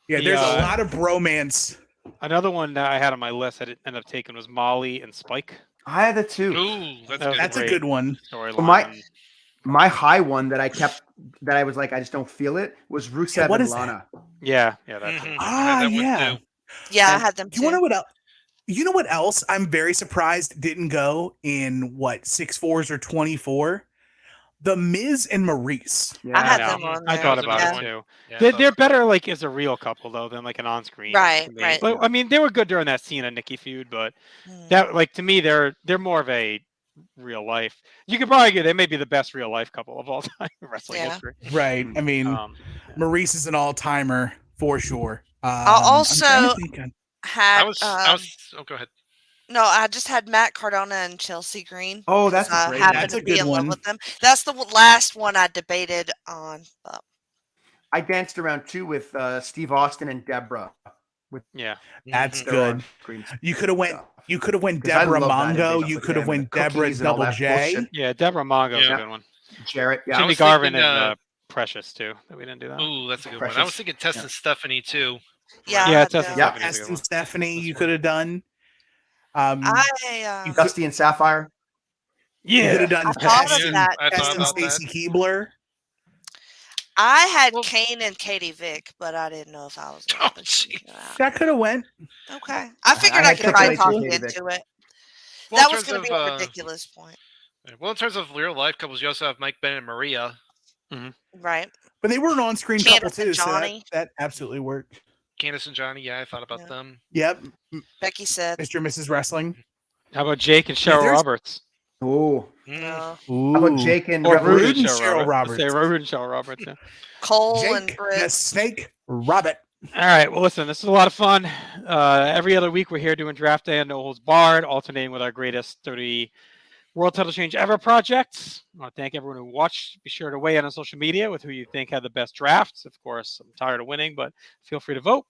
Speaker 6: Yeah, there's a lot of bromance.
Speaker 3: Another one that I had on my list that ended up taking was Molly and Spike.
Speaker 4: I had it too.
Speaker 7: Ooh,
Speaker 6: that's a good one.
Speaker 4: Well, my high one that I was like, I just don't feel it, was Rusev and Lana.
Speaker 3: Yeah, that's
Speaker 6: yeah.
Speaker 5: Yeah, I had them too.
Speaker 6: You know what else I'm very surprised didn't go in 6'4s or 24? The Miz and Maurice.
Speaker 5: Yeah, I had them on there.
Speaker 3: I thought about it too.
Speaker 7: Yeah,
Speaker 3: they're better like as a real couple though than like an on-screen.
Speaker 5: Right.
Speaker 3: But, I mean, they were good during that Cena Nikki feud, but that like to me they're more of a real life. You could probably argue they may be the best real life couple of all time in wrestling history.
Speaker 6: Right. I mean, Maurice is an all-timer for sure.
Speaker 5: I also had.
Speaker 7: Go ahead.
Speaker 5: No, I just had Matt Cardona and Chelsea Green.
Speaker 4: Oh, that's
Speaker 6: a good one.
Speaker 5: With them. That's the last one I debated on.
Speaker 4: I danced around too with Steve Austin and Deborah.
Speaker 6: That's good. You could have went Deborah Mongo. You could have went Deborah Double J.
Speaker 4: Bullshit.
Speaker 3: Yeah, Deborah Mongo is a good one.
Speaker 4: Jarrett. Yeah.
Speaker 3: Jimmy Garvin and Precious too. That we didn't do that.
Speaker 7: Ooh, that's a good one. I was thinking Tess and Stephanie too.
Speaker 5: Yeah,
Speaker 6: Tess and Stephanie. You could have done.
Speaker 4: Dusty and Sapphire.
Speaker 6: Yeah, you could have done
Speaker 5: Tess
Speaker 6: and Stacy Keibler.
Speaker 5: I had Kane and Katie Vick, but I didn't know if I was.
Speaker 6: That could have went.
Speaker 5: Okay, I figured I could probably talk into it.
Speaker 7: Well,
Speaker 5: that was going to be a ridiculous point.
Speaker 7: Well, in terms of real life couples, you also have Mike Bennett and Maria.
Speaker 3: Mm-hmm.
Speaker 5: Right.
Speaker 6: But they were an on-screen couple too, so that absolutely worked.
Speaker 7: Candace and Johnny, I thought about them.
Speaker 6: Yep.
Speaker 5: Becky said.
Speaker 6: Mr. and Mrs. Wrestling.
Speaker 3: How about Jake and Cheryl Roberts?
Speaker 4: Oh,
Speaker 5: No.
Speaker 4: how about Jake and
Speaker 3: Or
Speaker 4: Revolution?
Speaker 3: Rude and
Speaker 6: Cheryl
Speaker 3: Cheryl Roberts.
Speaker 6: Roberts.
Speaker 3: Say Rude and Cheryl Roberts. Yeah.
Speaker 5: Cole and
Speaker 6: Jake
Speaker 5: Britt.
Speaker 6: the Snake Rabbit.
Speaker 3: All right. Well, listen, this is a lot of fun. Every other week, we're here doing Draft Day and No Holds Barred, alternating with our greatest 30 World Title Change Ever projects. I want to thank everyone who watched. Be sure to weigh in on social media with who you think had the best drafts. Of course, I'm tired of winning, but feel free to vote.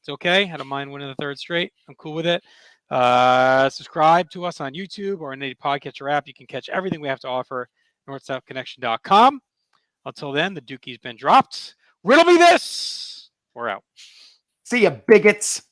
Speaker 3: It's okay. I don't mind winning the third straight. I'm cool with it. Subscribe to us on YouTube or in any podcatcher app. You can catch everything we have to offer. NorthSouthConnection.com. Until then, the Dookie's been dropped. Riddle me this. We're out.
Speaker 4: See ya, bigots.